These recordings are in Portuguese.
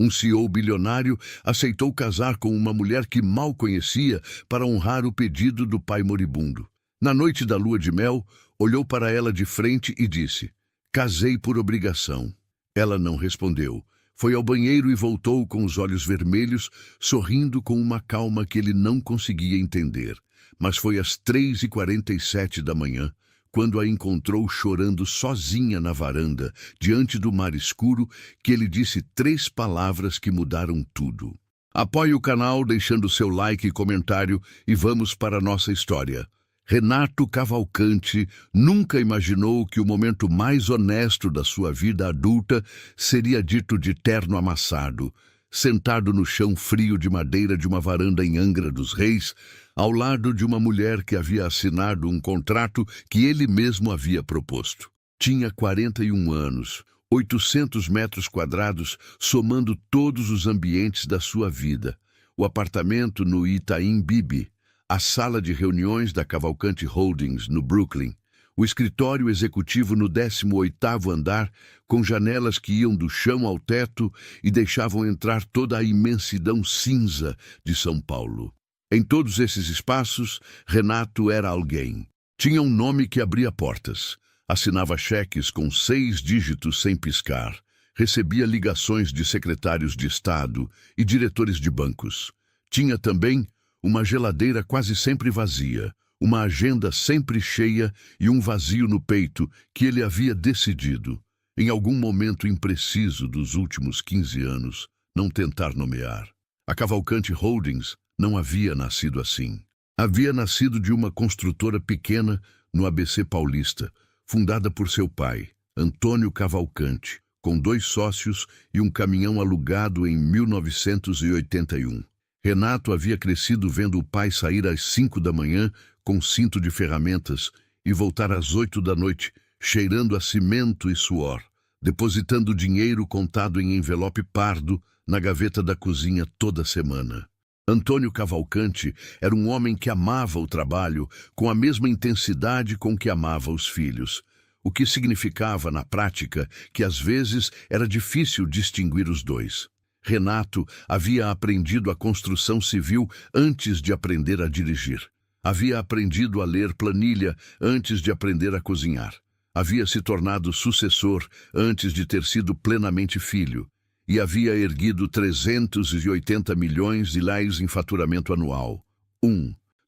Um CEO bilionário aceitou casar com uma mulher que mal conhecia para honrar o pedido do pai moribundo. Na noite da lua de mel, olhou para ela de frente e disse: "Casei por obrigação." Ela não respondeu. Foi ao banheiro e voltou com os olhos vermelhos, sorrindo com uma calma que ele não conseguia entender. Mas foi às 3h47 da manhã, quando a encontrou chorando sozinha na varanda, diante do mar escuro, que ele disse 3 palavras que mudaram tudo. Apoie o canal deixando seu like e comentário e vamos para a nossa história. Renato Cavalcante nunca imaginou que o momento mais honesto da sua vida adulta seria dito de terno amassado, sentado no chão frio de madeira de uma varanda em Angra dos Reis, ao lado de uma mulher que havia assinado um contrato que ele mesmo havia proposto. Tinha 41 anos, 800 metros quadrados, somando todos os ambientes da sua vida. O apartamento no Itaim Bibi, a sala de reuniões da Cavalcante Holdings, no Brooklyn, o escritório executivo no 18º andar, com janelas que iam do chão ao teto e deixavam entrar toda a imensidão cinza de São Paulo. Em todos esses espaços, Renato era alguém. Tinha um nome que abria portas. Assinava cheques com 6 dígitos sem piscar. Recebia ligações de secretários de Estado e diretores de bancos. Tinha também uma geladeira quase sempre vazia, uma agenda sempre cheia e um vazio no peito que ele havia decidido, em algum momento impreciso dos últimos 15 anos, não tentar nomear. A Cavalcante Holdings não havia nascido assim. Havia nascido de uma construtora pequena no ABC Paulista, fundada por seu pai, Antônio Cavalcante, com 2 sócios e um caminhão alugado em 1981. Renato havia crescido vendo o pai sair às 5 da manhã com cinto de ferramentas e voltar às 8 da noite, cheirando a cimento e suor, depositando dinheiro contado em envelope pardo na gaveta da cozinha toda semana. Antônio Cavalcante era um homem que amava o trabalho com a mesma intensidade com que amava os filhos, o que significava, na prática, que às vezes era difícil distinguir os dois. Renato havia aprendido a construção civil antes de aprender a dirigir. Havia aprendido a ler planilha antes de aprender a cozinhar. Havia se tornado sucessor antes de ter sido plenamente filho. E havia erguido 380 milhões de reais em faturamento anual.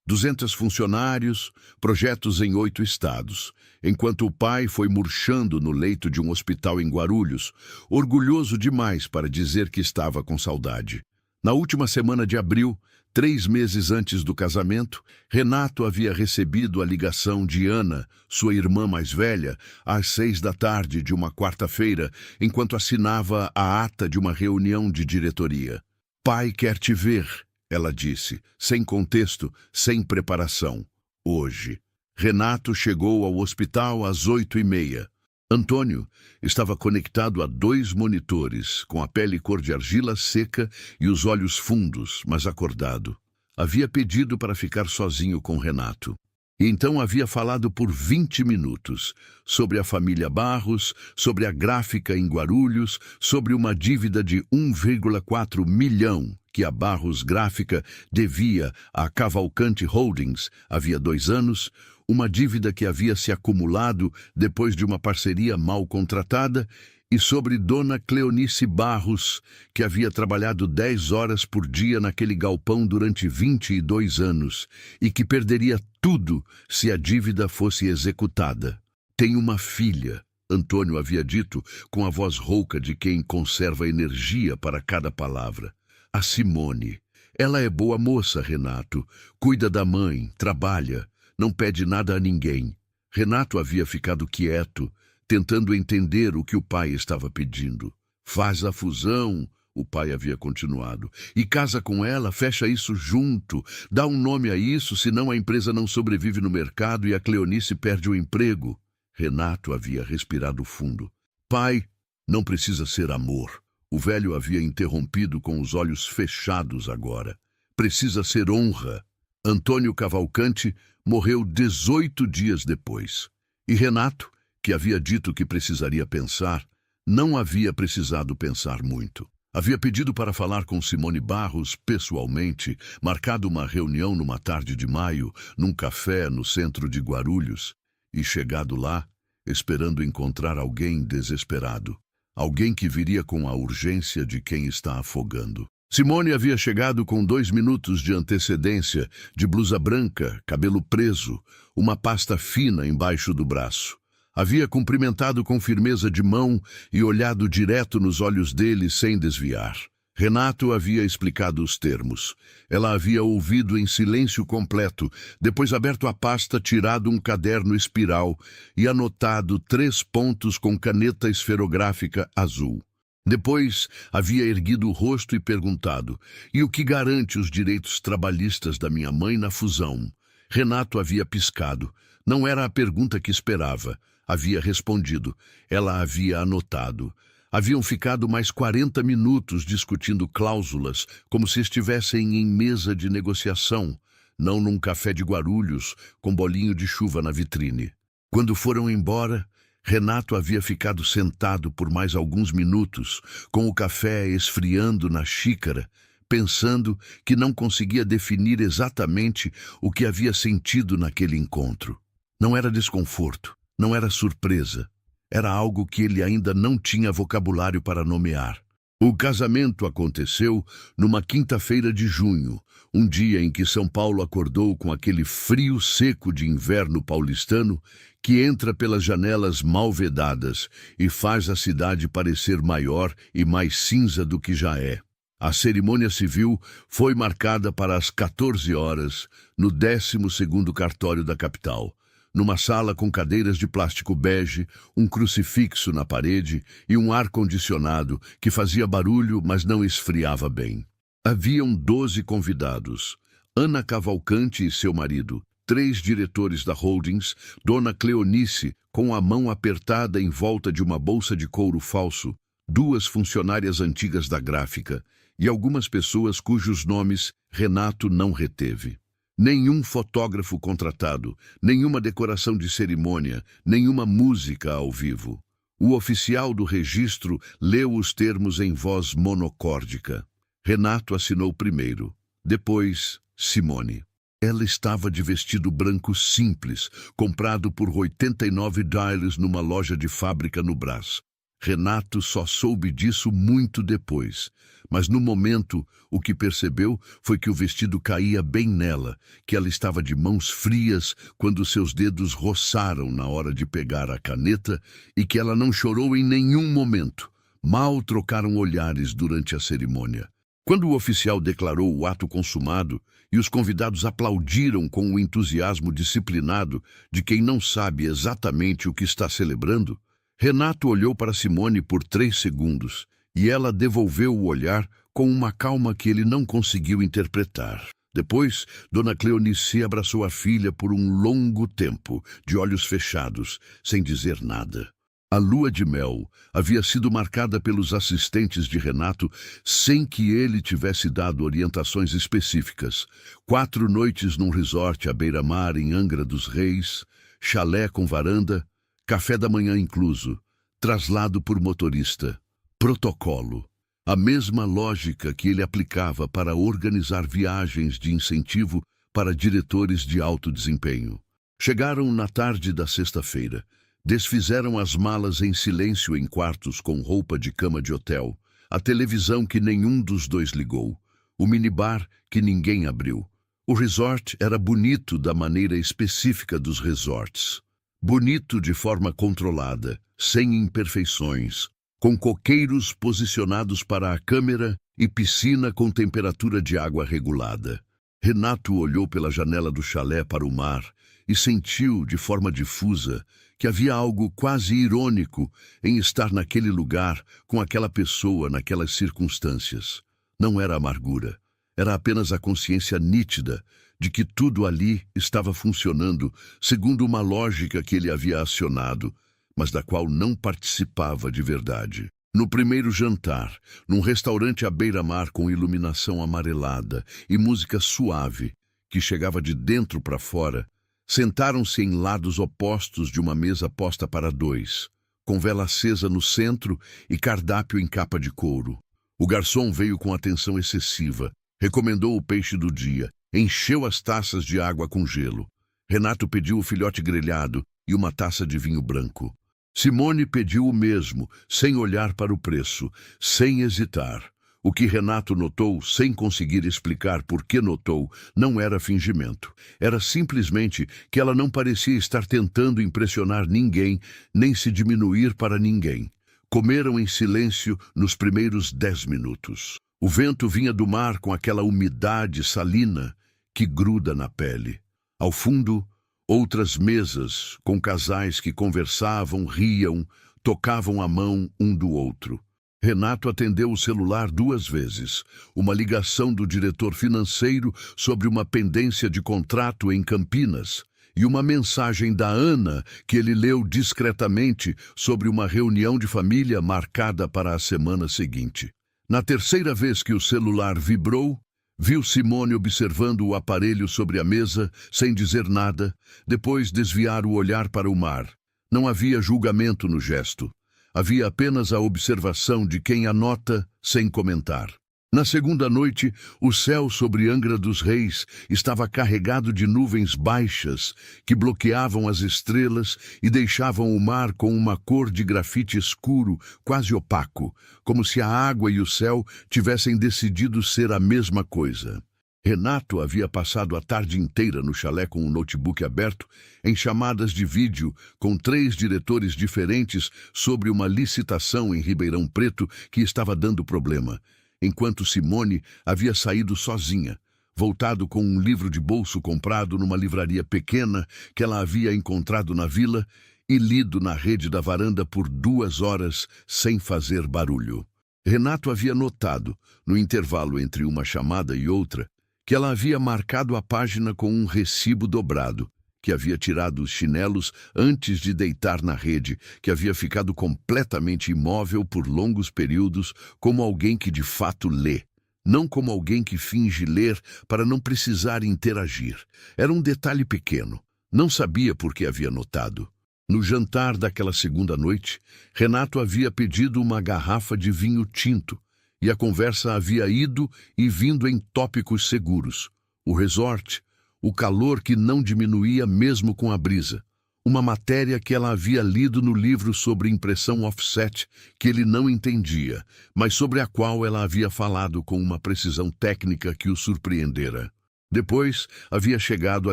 200 funcionários, projetos em 8 estados, enquanto o pai foi murchando no leito de um hospital em Guarulhos, orgulhoso demais para dizer que estava com saudade. Na última semana de abril, 3 meses antes do casamento, Renato havia recebido a ligação de Ana, sua irmã mais velha, às 6 da tarde de uma quarta-feira, enquanto assinava a ata de uma reunião de diretoria. "Pai quer te ver", ela disse, sem contexto, sem preparação. Hoje. Renato chegou ao hospital às 8h30. Antônio estava conectado a 2 monitores, com a pele cor de argila seca e os olhos fundos, mas acordado. Havia pedido para ficar sozinho com Renato. E então havia falado por 20 minutos sobre a família Barros, sobre a gráfica em Guarulhos, sobre uma dívida de 1,4 milhão que a Barros Gráfica devia à Cavalcante Holdings havia 2 anos, uma dívida que havia se acumulado depois de uma parceria mal contratada, e sobre Dona Cleonice Barros, que havia trabalhado 10 horas por dia naquele galpão durante 22 anos, e que perderia tudo se a dívida fosse executada. "Tem uma filha", Antônio havia dito, com a voz rouca de quem conserva energia para cada palavra. "A Simone. Ela é boa moça, Renato. Cuida da mãe, trabalha, não pede nada a ninguém." Renato havia ficado quieto, tentando entender o que o pai estava pedindo. "Faz a fusão", o pai havia continuado, "e casa com ela, fecha isso junto, dá um nome a isso, senão a empresa não sobrevive no mercado e a Cleonice perde o emprego." Renato havia respirado fundo. "Pai, não precisa ser amor." O velho havia interrompido com os olhos fechados agora. "Precisa ser honra." Antônio Cavalcante morreu 18 dias depois. E Renato, que havia dito que precisaria pensar, não havia precisado pensar muito. Havia pedido para falar com Simone Barros pessoalmente, marcado uma reunião numa tarde de maio, num café no centro de Guarulhos, e chegado lá, esperando encontrar alguém desesperado. Alguém que viria com a urgência de quem está afogando. Simone havia chegado com 2 minutos de antecedência, de blusa branca, cabelo preso, uma pasta fina embaixo do braço. Havia cumprimentado com firmeza de mão e olhado direto nos olhos dele sem desviar. Renato havia explicado os termos. Ela havia ouvido em silêncio completo, depois aberto a pasta, tirado um caderno espiral e anotado 3 pontos com caneta esferográfica azul. Depois havia erguido o rosto e perguntado: "E o que garante os direitos trabalhistas da minha mãe na fusão?" Renato havia piscado. Não era a pergunta que esperava. Havia respondido. Ela havia anotado. Haviam ficado mais 40 minutos discutindo cláusulas, como se estivessem em mesa de negociação, não num café de Guarulhos, com bolinho de chuva na vitrine. Quando foram embora, Renato havia ficado sentado por mais alguns minutos, com o café esfriando na xícara, pensando que não conseguia definir exatamente o que havia sentido naquele encontro. Não era desconforto, não era surpresa. Era algo que ele ainda não tinha vocabulário para nomear. O casamento aconteceu numa quinta-feira de junho, um dia em que São Paulo acordou com aquele frio seco de inverno paulistano que entra pelas janelas mal vedadas e faz a cidade parecer maior e mais cinza do que já é. A cerimônia civil foi marcada para as 14 horas, no 12º cartório da capital, numa sala com cadeiras de plástico bege, um crucifixo na parede e um ar-condicionado que fazia barulho, mas não esfriava bem. Haviam 12 convidados: Ana Cavalcante e seu marido, 3 diretores da Holdings, Dona Cleonice, com a mão apertada em volta de uma bolsa de couro falso, 2 funcionárias antigas da gráfica e algumas pessoas cujos nomes Renato não reteve. Nenhum fotógrafo contratado, nenhuma decoração de cerimônia, nenhuma música ao vivo. O oficial do registro leu os termos em voz monocórdica. Renato assinou primeiro, depois Simone. Ela estava de vestido branco simples, comprado por $89 numa loja de fábrica no Brás. Renato só soube disso muito depois, mas no momento o que percebeu foi que o vestido caía bem nela, que ela estava de mãos frias quando seus dedos roçaram na hora de pegar a caneta e que ela não chorou em nenhum momento. Mal trocaram olhares durante a cerimônia. Quando o oficial declarou o ato consumado e os convidados aplaudiram com o entusiasmo disciplinado de quem não sabe exatamente o que está celebrando, Renato olhou para Simone por 3 segundos e ela devolveu o olhar com uma calma que ele não conseguiu interpretar. Depois, Dona Cleonice abraçou a filha por um longo tempo, de olhos fechados, sem dizer nada. A lua de mel havia sido marcada pelos assistentes de Renato sem que ele tivesse dado orientações específicas. 4 noites num resort à beira-mar em Angra dos Reis, chalé com varanda, café da manhã incluso, traslado por motorista, protocolo. A mesma lógica que ele aplicava para organizar viagens de incentivo para diretores de alto desempenho. Chegaram na tarde da sexta-feira. Desfizeram as malas em silêncio em quartos com roupa de cama de hotel, a televisão que nenhum dos dois ligou, o minibar que ninguém abriu. O resort era bonito da maneira específica dos resorts. Bonito de forma controlada, sem imperfeições, com coqueiros posicionados para a câmera e piscina com temperatura de água regulada. Renato olhou pela janela do chalé para o mar e sentiu, de forma difusa, que havia algo quase irônico em estar naquele lugar com aquela pessoa naquelas circunstâncias. Não era amargura, era apenas a consciência nítida de que tudo ali estava funcionando segundo uma lógica que ele havia acionado, mas da qual não participava de verdade. No primeiro jantar, num restaurante à beira-mar com iluminação amarelada e música suave, que chegava de dentro para fora, sentaram-se em lados opostos de uma mesa posta para 2, com vela acesa no centro e cardápio em capa de couro. O garçom veio com atenção excessiva, recomendou o peixe do dia, encheu as taças de água com gelo. Renato pediu o filhote grelhado e uma taça de vinho branco. Simone pediu o mesmo, sem olhar para o preço, sem hesitar. O que Renato notou, sem conseguir explicar por que notou, não era fingimento. Era simplesmente que ela não parecia estar tentando impressionar ninguém, nem se diminuir para ninguém. Comeram em silêncio nos primeiros 10 minutos. O vento vinha do mar com aquela umidade salina que gruda na pele. Ao fundo, outras mesas, com casais que conversavam, riam, tocavam a mão um do outro. Renato atendeu o celular 2 vezes. Uma ligação do diretor financeiro sobre uma pendência de contrato em Campinas e uma mensagem da Ana que ele leu discretamente sobre uma reunião de família marcada para a semana seguinte. Na terceira vez que o celular vibrou, viu Simone observando o aparelho sobre a mesa, sem dizer nada, depois desviar o olhar para o mar. Não havia julgamento no gesto. Havia apenas a observação de quem anota sem comentar. Na segunda noite, o céu sobre Angra dos Reis estava carregado de nuvens baixas que bloqueavam as estrelas e deixavam o mar com uma cor de grafite escuro, quase opaco, como se a água e o céu tivessem decidido ser a mesma coisa. Renato havia passado a tarde inteira no chalé com um notebook aberto, em chamadas de vídeo com 3 diretores diferentes sobre uma licitação em Ribeirão Preto que estava dando problema, enquanto Simone havia saído sozinha, voltado com um livro de bolso comprado numa livraria pequena que ela havia encontrado na vila e lido na rede da varanda por 2 horas sem fazer barulho. Renato havia notado, no intervalo entre uma chamada e outra, que ela havia marcado a página com um recibo dobrado, que havia tirado os chinelos antes de deitar na rede, que havia ficado completamente imóvel por longos períodos, como alguém que de fato lê, não como alguém que finge ler para não precisar interagir. Era um detalhe pequeno. Não sabia por que havia notado. No jantar daquela segunda noite, Renato havia pedido uma garrafa de vinho tinto, e a conversa havia ido e vindo em tópicos seguros. O resort, o calor que não diminuía mesmo com a brisa. Uma matéria que ela havia lido no livro sobre impressão offset, que ele não entendia, mas sobre a qual ela havia falado com uma precisão técnica que o surpreendera. Depois, havia chegado a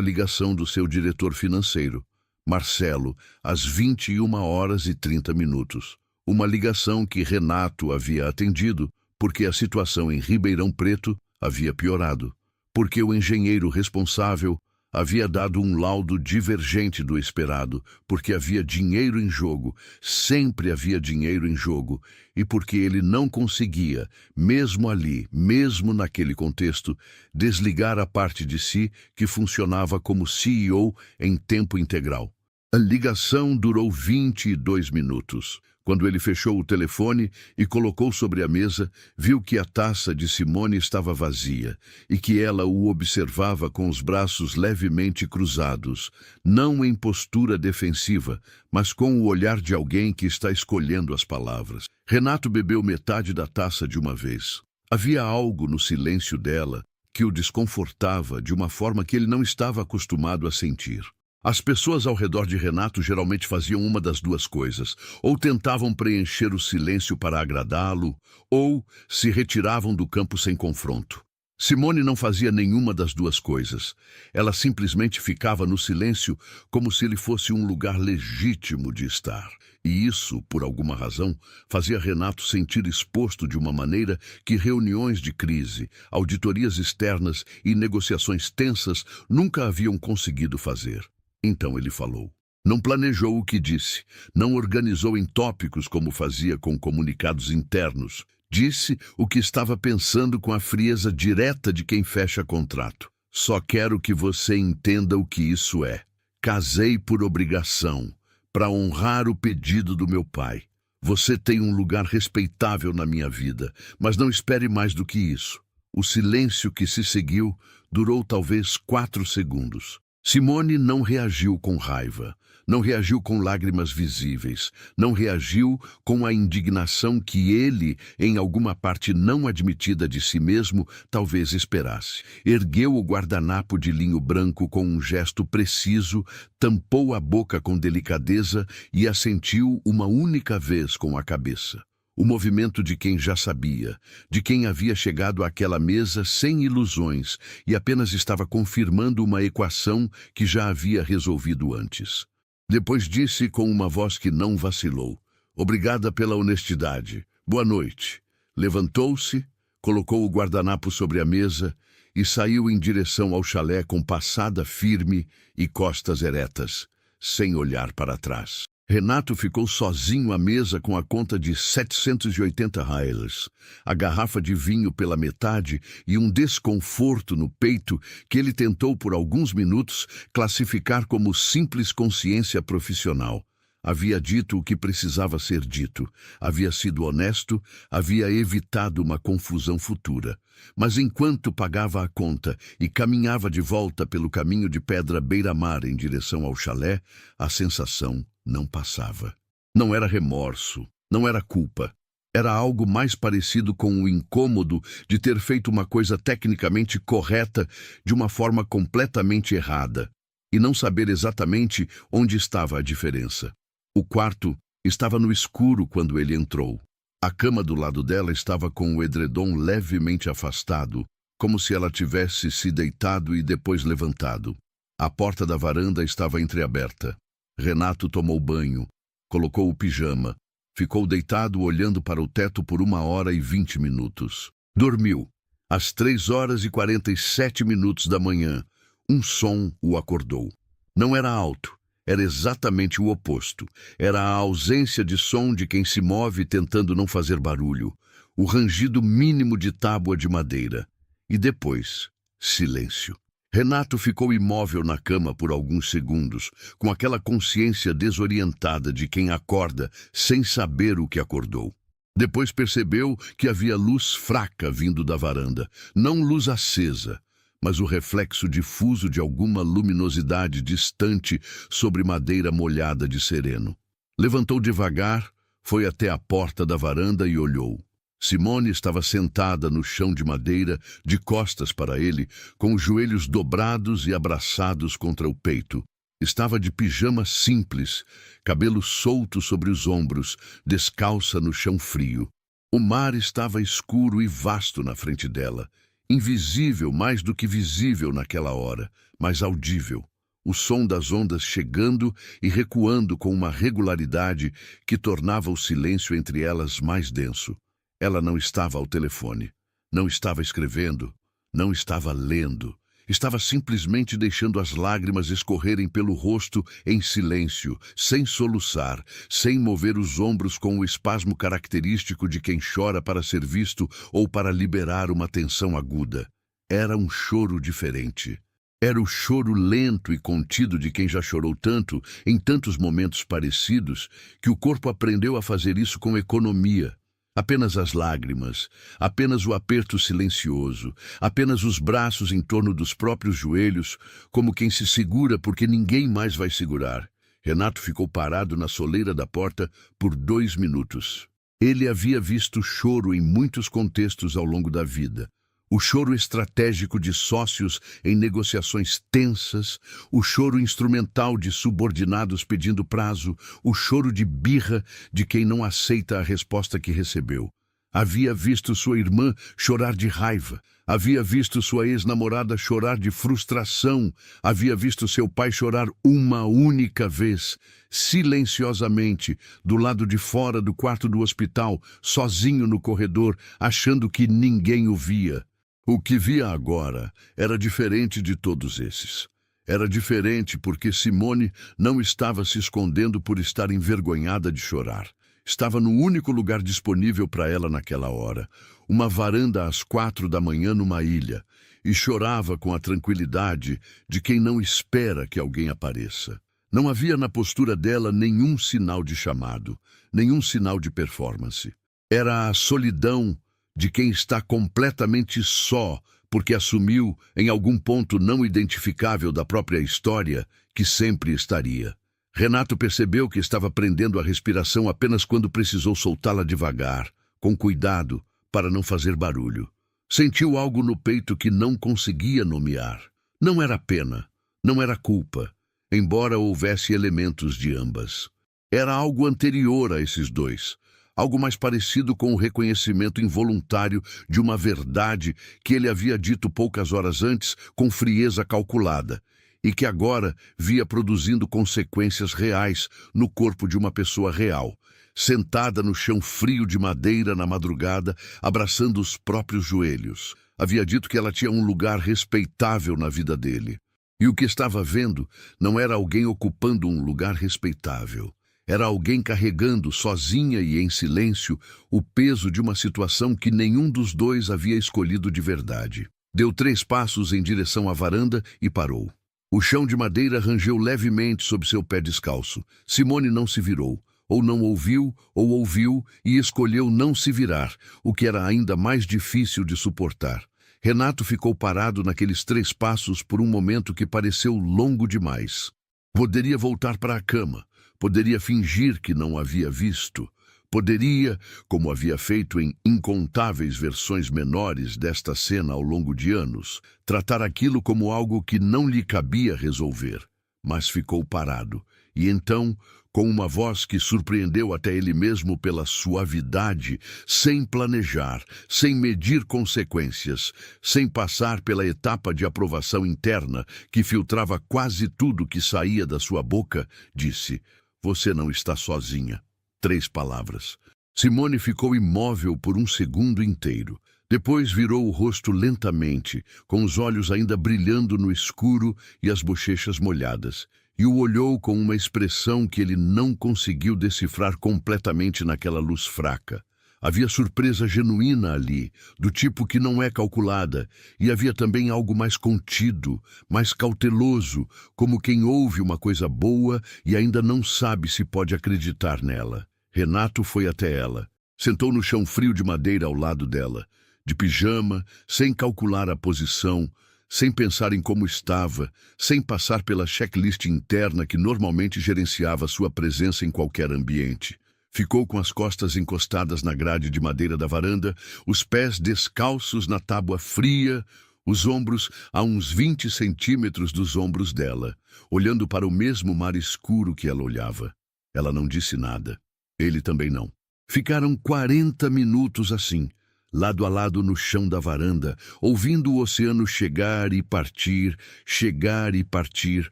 ligação do seu diretor financeiro, Marcelo, às 21h30. Uma ligação que Renato havia atendido, porque a situação em Ribeirão Preto havia piorado, porque o engenheiro responsável havia dado um laudo divergente do esperado, porque havia dinheiro em jogo, sempre havia dinheiro em jogo, e porque ele não conseguia, mesmo ali, mesmo naquele contexto, desligar a parte de si que funcionava como CEO em tempo integral. A ligação durou 22 minutos. Quando ele fechou o telefone e colocou sobre a mesa, viu que a taça de Simone estava vazia e que ela o observava com os braços levemente cruzados, não em postura defensiva, mas com o olhar de alguém que está escolhendo as palavras. Renato bebeu metade da taça de uma vez. Havia algo no silêncio dela que o desconfortava de uma forma que ele não estava acostumado a sentir. As pessoas ao redor de Renato geralmente faziam uma das duas coisas, ou tentavam preencher o silêncio para agradá-lo, ou se retiravam do campo sem confronto. Simone não fazia nenhuma das duas coisas. Ela simplesmente ficava no silêncio como se ele fosse um lugar legítimo de estar. E isso, por alguma razão, fazia Renato sentir exposto de uma maneira que reuniões de crise, auditorias externas e negociações tensas nunca haviam conseguido fazer. Então ele falou. Não planejou o que disse, não organizou em tópicos como fazia com comunicados internos. Disse o que estava pensando com a frieza direta de quem fecha contrato. Só quero que você entenda o que isso é. Casei por obrigação, para honrar o pedido do meu pai. Você tem um lugar respeitável na minha vida, mas não espere mais do que isso. O silêncio que se seguiu durou talvez 4 segundos. Simone não reagiu com raiva, não reagiu com lágrimas visíveis, não reagiu com a indignação que ele, em alguma parte não admitida de si mesmo, talvez esperasse. Ergueu o guardanapo de linho branco com um gesto preciso, tampou a boca com delicadeza e assentiu uma única vez com a cabeça. O movimento de quem já sabia, de quem havia chegado àquela mesa sem ilusões e apenas estava confirmando uma equação que já havia resolvido antes. Depois disse com uma voz que não vacilou: "Obrigada pela honestidade. Boa noite." Levantou-se, colocou o guardanapo sobre a mesa e saiu em direção ao chalé com passada firme e costas eretas, sem olhar para trás. Renato ficou sozinho à mesa com a conta de 780 reais, a garrafa de vinho pela metade e um desconforto no peito que ele tentou por alguns minutos classificar como simples consciência profissional. Havia dito o que precisava ser dito, havia sido honesto, havia evitado uma confusão futura. Mas enquanto pagava a conta e caminhava de volta pelo caminho de pedra beira-mar em direção ao chalé, a sensação não passava. Não era remorso, não era culpa. Era algo mais parecido com o incômodo de ter feito uma coisa tecnicamente correta de uma forma completamente errada e não saber exatamente onde estava a diferença. O quarto estava no escuro quando ele entrou. A cama do lado dela estava com o edredom levemente afastado, como se ela tivesse se deitado e depois levantado. A porta da varanda estava entreaberta. Renato tomou banho, colocou o pijama, ficou deitado olhando para o teto por 1h20. Dormiu. Às 3h47 da manhã, um som o acordou. Não era alto, era exatamente o oposto. Era a ausência de som de quem se move tentando não fazer barulho, o rangido mínimo de tábua de madeira. E depois, silêncio. Renato ficou imóvel na cama por alguns segundos, com aquela consciência desorientada de quem acorda sem saber o que acordou. Depois percebeu que havia luz fraca vindo da varanda, não luz acesa, mas o reflexo difuso de alguma luminosidade distante sobre madeira molhada de sereno. Levantou devagar, foi até a porta da varanda e olhou. Simone estava sentada no chão de madeira, de costas para ele, com os joelhos dobrados e abraçados contra o peito. Estava de pijama simples, cabelo solto sobre os ombros, descalça no chão frio. O mar estava escuro e vasto na frente dela, invisível mais do que visível naquela hora, mas audível. O som das ondas chegando e recuando com uma regularidade que tornava o silêncio entre elas mais denso. Ela não estava ao telefone, não estava escrevendo, não estava lendo. Estava simplesmente deixando as lágrimas escorrerem pelo rosto em silêncio, sem soluçar, sem mover os ombros com o espasmo característico de quem chora para ser visto ou para liberar uma tensão aguda. Era um choro diferente. Era o choro lento e contido de quem já chorou tanto, em tantos momentos parecidos, que o corpo aprendeu a fazer isso com economia. Apenas as lágrimas, apenas o aperto silencioso, apenas os braços em torno dos próprios joelhos, como quem se segura porque ninguém mais vai segurar. Renato ficou parado na soleira da porta por 2 minutos. Ele havia visto choro em muitos contextos ao longo da vida. O choro estratégico de sócios em negociações tensas, o choro instrumental de subordinados pedindo prazo, o choro de birra de quem não aceita a resposta que recebeu. Havia visto sua irmã chorar de raiva, havia visto sua ex-namorada chorar de frustração, havia visto seu pai chorar uma única vez, silenciosamente, do lado de fora do quarto do hospital, sozinho no corredor, achando que ninguém o via. O que via agora era diferente de todos esses. Era diferente porque Simone não estava se escondendo por estar envergonhada de chorar. Estava no único lugar disponível para ela naquela hora, uma varanda às 4 da manhã numa ilha, e chorava com a tranquilidade de quem não espera que alguém apareça. Não havia na postura dela nenhum sinal de chamado, nenhum sinal de performance. Era a solidão de quem está completamente só porque assumiu, em algum ponto não identificável da própria história, que sempre estaria. Renato percebeu que estava prendendo a respiração apenas quando precisou soltá-la devagar, com cuidado, para não fazer barulho. Sentiu algo no peito que não conseguia nomear. Não era pena, não era culpa, embora houvesse elementos de ambas. Era algo anterior a esses dois, algo mais parecido com o reconhecimento involuntário de uma verdade que ele havia dito poucas horas antes com frieza calculada, e que agora via produzindo consequências reais no corpo de uma pessoa real, sentada no chão frio de madeira na madrugada, abraçando os próprios joelhos. Havia dito que ela tinha um lugar respeitável na vida dele. E o que estava vendo não era alguém ocupando um lugar respeitável. Era alguém carregando, sozinha e em silêncio, o peso de uma situação que nenhum dos dois havia escolhido de verdade. Deu 3 passos em direção à varanda e parou. O chão de madeira rangeu levemente sob seu pé descalço. Simone não se virou. Ou não ouviu, ou ouviu e escolheu não se virar, o que era ainda mais difícil de suportar. Renato ficou parado naqueles 3 passos por um momento que pareceu longo demais. Poderia voltar para a cama, poderia fingir que não havia visto, poderia, como havia feito em incontáveis versões menores desta cena ao longo de anos, tratar aquilo como algo que não lhe cabia resolver. Mas ficou parado, e então, com uma voz que surpreendeu até ele mesmo pela suavidade, sem planejar, sem medir consequências, sem passar pela etapa de aprovação interna que filtrava quase tudo que saía da sua boca, disse: "Você não está sozinha." 3 palavras. Simone ficou imóvel por um segundo inteiro. Depois virou o rosto lentamente, com os olhos ainda brilhando no escuro e as bochechas molhadas, e o olhou com uma expressão que ele não conseguiu decifrar completamente naquela luz fraca. Havia surpresa genuína ali, do tipo que não é calculada, e havia também algo mais contido, mais cauteloso, como quem ouve uma coisa boa e ainda não sabe se pode acreditar nela. Renato foi até ela. Sentou no chão frio de madeira ao lado dela, de pijama, sem calcular a posição, sem pensar em como estava, sem passar pela checklist interna que normalmente gerenciava sua presença em qualquer ambiente. Ficou com as costas encostadas na grade de madeira da varanda, os pés descalços na tábua fria, os ombros a uns 20 centímetros dos ombros dela, olhando para o mesmo mar escuro que ela olhava. Ela não disse nada. Ele também não. Ficaram 40 minutos assim, lado a lado no chão da varanda, ouvindo o oceano chegar e partir,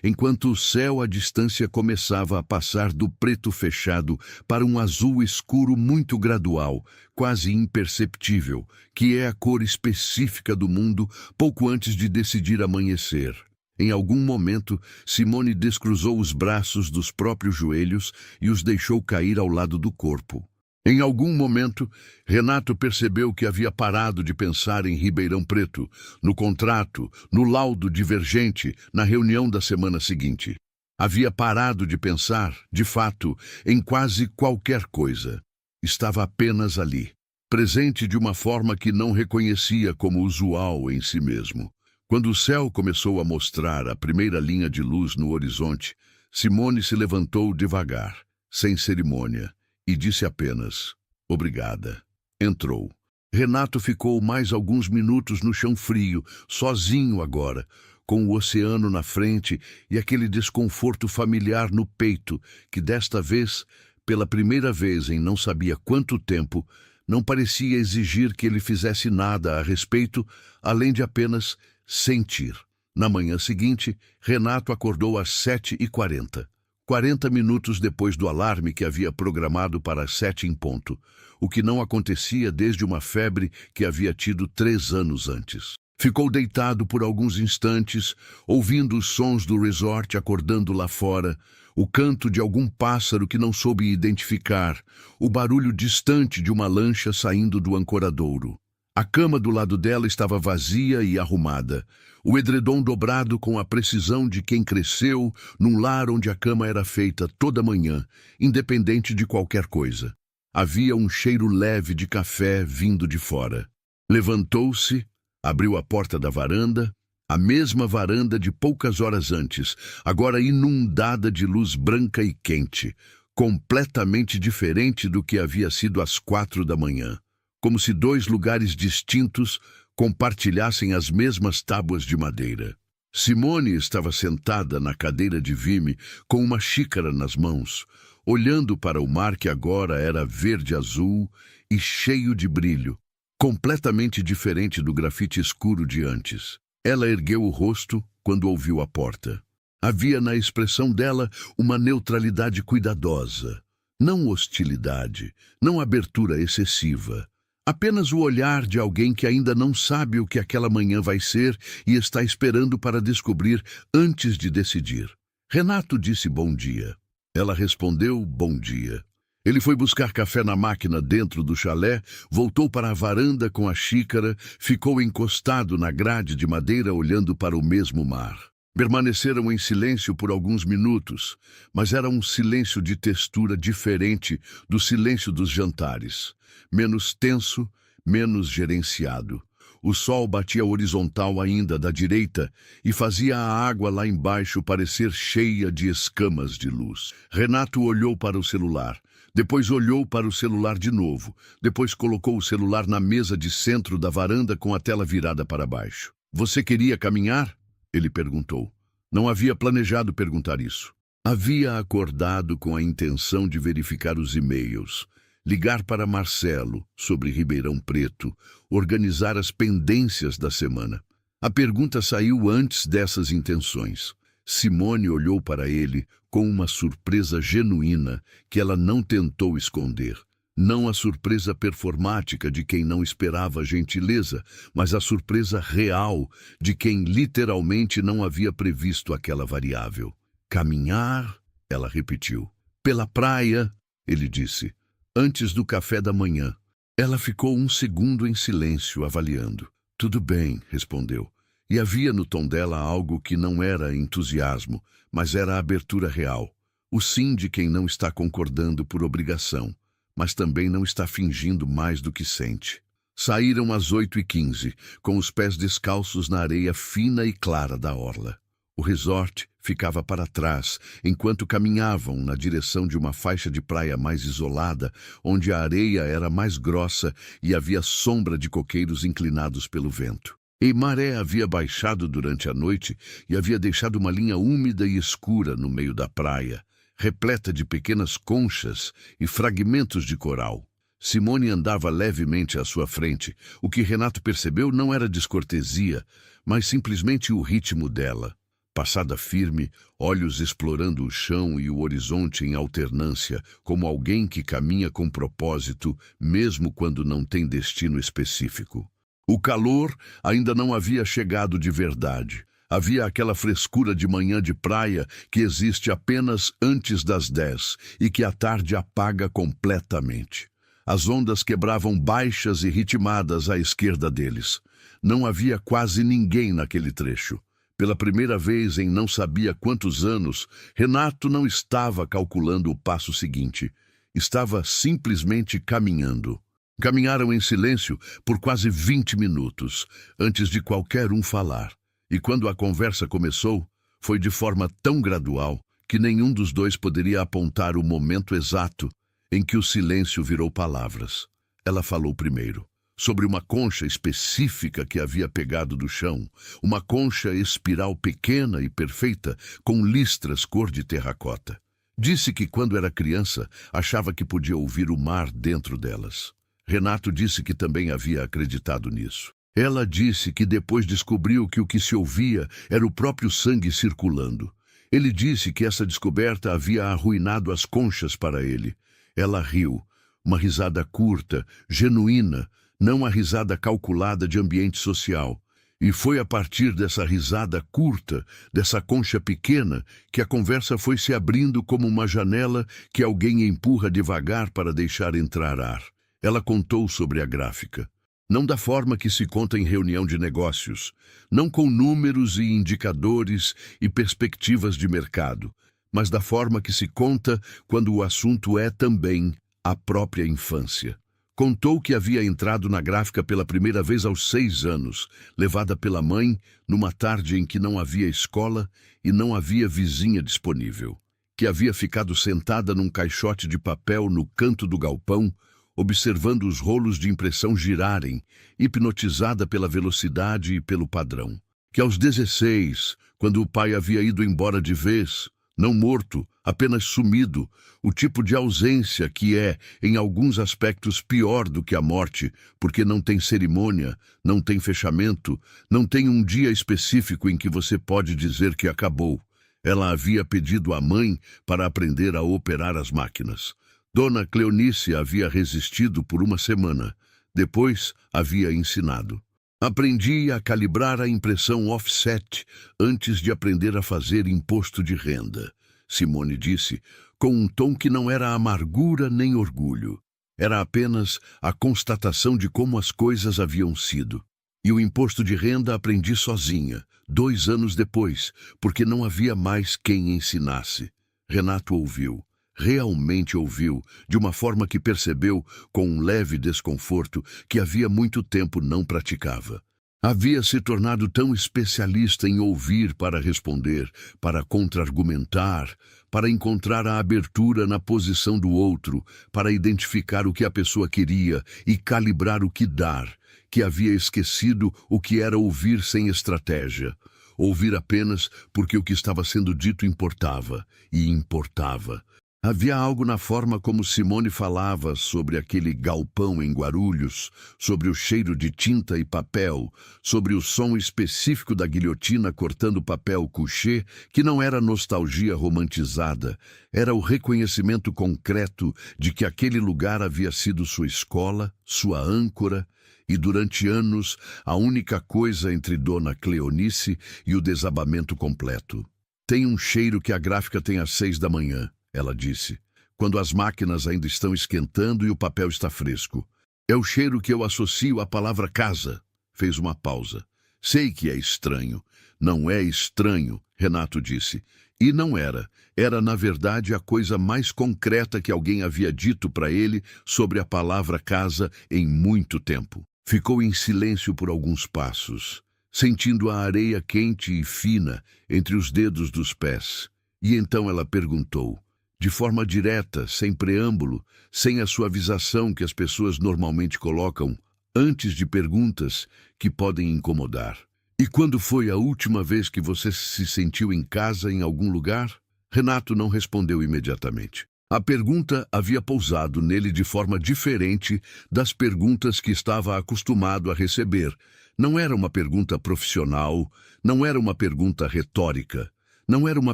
enquanto o céu à distância começava a passar do preto fechado para um azul escuro muito gradual, quase imperceptível, que é a cor específica do mundo pouco antes de decidir amanhecer. Em algum momento, Simone descruzou os braços dos próprios joelhos e os deixou cair ao lado do corpo. Em algum momento, Renato percebeu que havia parado de pensar em Ribeirão Preto, no contrato, no laudo divergente, na reunião da semana seguinte. Havia parado de pensar, de fato, em quase qualquer coisa. Estava apenas ali, presente de uma forma que não reconhecia como usual em si mesmo. Quando o céu começou a mostrar a primeira linha de luz no horizonte, Simone se levantou devagar, sem cerimônia, e disse apenas: "Obrigada." Entrou. Renato ficou mais alguns minutos no chão frio, sozinho agora, com o oceano na frente e aquele desconforto familiar no peito, que desta vez, pela primeira vez em não sabia quanto tempo, não parecia exigir que ele fizesse nada a respeito, além de apenas sentir. Na manhã seguinte, Renato acordou às 7h40. 40 minutos depois do alarme que havia programado para as 7 em ponto, o que não acontecia desde uma febre que havia tido 3 anos antes. Ficou deitado por alguns instantes, ouvindo os sons do resort acordando lá fora, o canto de algum pássaro que não soube identificar, o barulho distante de uma lancha saindo do ancoradouro. A cama do lado dela estava vazia e arrumada, o edredom dobrado com a precisão de quem cresceu num lar onde a cama era feita toda manhã, independente de qualquer coisa. Havia um cheiro leve de café vindo de fora. Levantou-se, Abriu a porta da varanda, a mesma varanda de poucas horas antes, agora inundada de luz branca e quente, completamente diferente do que havia sido às 4 da manhã, como se dois lugares distintos compartilhassem as mesmas tábuas de madeira. Simone estava sentada na cadeira de vime com uma xícara nas mãos, olhando para o mar que agora era verde-azul e cheio de brilho, completamente diferente do grafite escuro de antes. Ela ergueu o rosto quando ouviu a porta. Havia na expressão dela uma neutralidade cuidadosa, não hostilidade, não abertura excessiva. Apenas o olhar de alguém que ainda não sabe o que aquela manhã vai ser e está esperando para descobrir antes de decidir. Renato disse bom dia. Ela respondeu bom dia. Ele foi buscar café na máquina dentro do chalé, voltou para a varanda com a xícara, ficou encostado na grade de madeira olhando para o mesmo mar. Permaneceram em silêncio por alguns minutos, mas era um silêncio de textura diferente do silêncio dos jantares. Menos tenso, menos gerenciado. O sol batia horizontal ainda da direita e fazia a água lá embaixo parecer cheia de escamas de luz. Renato olhou para o celular, depois olhou para o celular de novo, depois colocou o celular na mesa de centro da varanda com a tela virada para baixo. Você queria caminhar? Ele perguntou. Não havia planejado perguntar isso. Havia acordado com a intenção de verificar os e-mails, ligar para Marcelo sobre Ribeirão Preto, organizar as pendências da semana. A pergunta saiu antes dessas intenções. Simone olhou para ele com uma surpresa genuína que ela não tentou esconder. Não a surpresa performática de quem não esperava gentileza, mas a surpresa real de quem literalmente não havia previsto aquela variável. Caminhar, ela repetiu. Pela praia, ele disse. Antes do café da manhã. Ela ficou um segundo em silêncio, avaliando. Tudo bem, respondeu. E havia no tom dela algo que não era entusiasmo, mas era abertura real. O sim de quem não está concordando por obrigação, mas também não está fingindo mais do que sente. Saíram às 8h15, com os pés descalços na areia fina e clara da orla. O resort ficava para trás, enquanto caminhavam na direção de uma faixa de praia mais isolada, onde a areia era mais grossa e havia sombra de coqueiros inclinados pelo vento. A maré havia baixado durante a noite e havia deixado uma linha úmida e escura no meio da praia, repleta de pequenas conchas e fragmentos de coral. Simone andava levemente à sua frente. O que Renato percebeu não era descortesia, mas simplesmente o ritmo dela. Passada firme, olhos explorando o chão e o horizonte em alternância, como alguém que caminha com propósito, mesmo quando não tem destino específico. O calor ainda não havia chegado de verdade. Havia aquela frescura de manhã de praia que existe apenas antes das 10 e que à tarde apaga completamente. As ondas quebravam baixas e ritmadas à esquerda deles. Não havia quase ninguém naquele trecho. Pela primeira vez em não sabia quantos anos, Renato não estava calculando o passo seguinte. Estava simplesmente caminhando. Caminharam em silêncio por quase 20 minutos, antes de qualquer um falar. E quando a conversa começou, foi de forma tão gradual que nenhum dos dois poderia apontar o momento exato em que o silêncio virou palavras. Ela falou primeiro, sobre uma concha específica que havia pegado do chão, uma concha espiral pequena e perfeita, com listras cor de terracota. Disse que quando era criança, achava que podia ouvir o mar dentro delas. Renato disse que também havia acreditado nisso. Ela disse que depois descobriu que o que se ouvia era o próprio sangue circulando. Ele disse que essa descoberta havia arruinado as conchas para ele. Ela riu, uma risada curta, genuína, não a risada calculada de ambiente social. E foi a partir dessa risada curta, dessa concha pequena, que a conversa foi se abrindo como uma janela que alguém empurra devagar para deixar entrar ar. Ela contou sobre a gráfica. Não da forma que se conta em reunião de negócios, não com números e indicadores e perspectivas de mercado, mas da forma que se conta quando o assunto é também a própria infância. Contou que havia entrado na gráfica pela primeira vez aos 6 anos, levada pela mãe, numa tarde em que não havia escola e não havia vizinha disponível. Que havia ficado sentada num caixote de papel no canto do galpão, observando os rolos de impressão girarem, hipnotizada pela velocidade e pelo padrão. Que aos 16, quando o pai havia ido embora de vez, não morto, apenas sumido, o tipo de ausência que é, em alguns aspectos, pior do que a morte, porque não tem cerimônia, não tem fechamento, não tem um dia específico em que você pode dizer que acabou. Ela havia pedido à mãe para aprender a operar as máquinas. Dona Cleonice havia resistido por uma semana. Depois, havia ensinado. Aprendi a calibrar a impressão offset antes de aprender a fazer imposto de renda, Simone disse, com um tom que não era amargura nem orgulho. Era apenas a constatação de como as coisas haviam sido. E o imposto de renda aprendi sozinha, 2 anos depois, porque não havia mais quem ensinasse. Renato ouviu. Realmente ouviu, de uma forma que percebeu, com um leve desconforto, que havia muito tempo não praticava. Havia se tornado tão especialista em ouvir para responder, para contra-argumentar, para encontrar a abertura na posição do outro, para identificar o que a pessoa queria e calibrar o que dar, que havia esquecido o que era ouvir sem estratégia. Ouvir apenas porque o que estava sendo dito importava, e importava. Havia algo na forma como Simone falava sobre aquele galpão em Guarulhos, sobre o cheiro de tinta e papel, sobre o som específico da guilhotina cortando papel couché, que não era nostalgia romantizada, era o reconhecimento concreto de que aquele lugar havia sido sua escola, sua âncora, e durante anos a única coisa entre Dona Cleonice e o desabamento completo. Tem um cheiro que a gráfica tem às 6 da manhã. Ela disse, quando as máquinas ainda estão esquentando e o papel está fresco. É o cheiro que eu associo à palavra casa. Fez uma pausa. Sei que é estranho. Não é estranho, Renato disse. E não era. Era, na verdade, a coisa mais concreta que alguém havia dito para ele sobre a palavra casa em muito tempo. Ficou em silêncio por alguns passos, sentindo a areia quente e fina entre os dedos dos pés. E então ela perguntou, de forma direta, sem preâmbulo, sem a suavização que as pessoas normalmente colocam antes de perguntas que podem incomodar. E quando foi a última vez que você se sentiu em casa em algum lugar? Renato não respondeu imediatamente. A pergunta havia pousado nele de forma diferente das perguntas que estava acostumado a receber. Não era uma pergunta profissional, não era uma pergunta retórica. Não era uma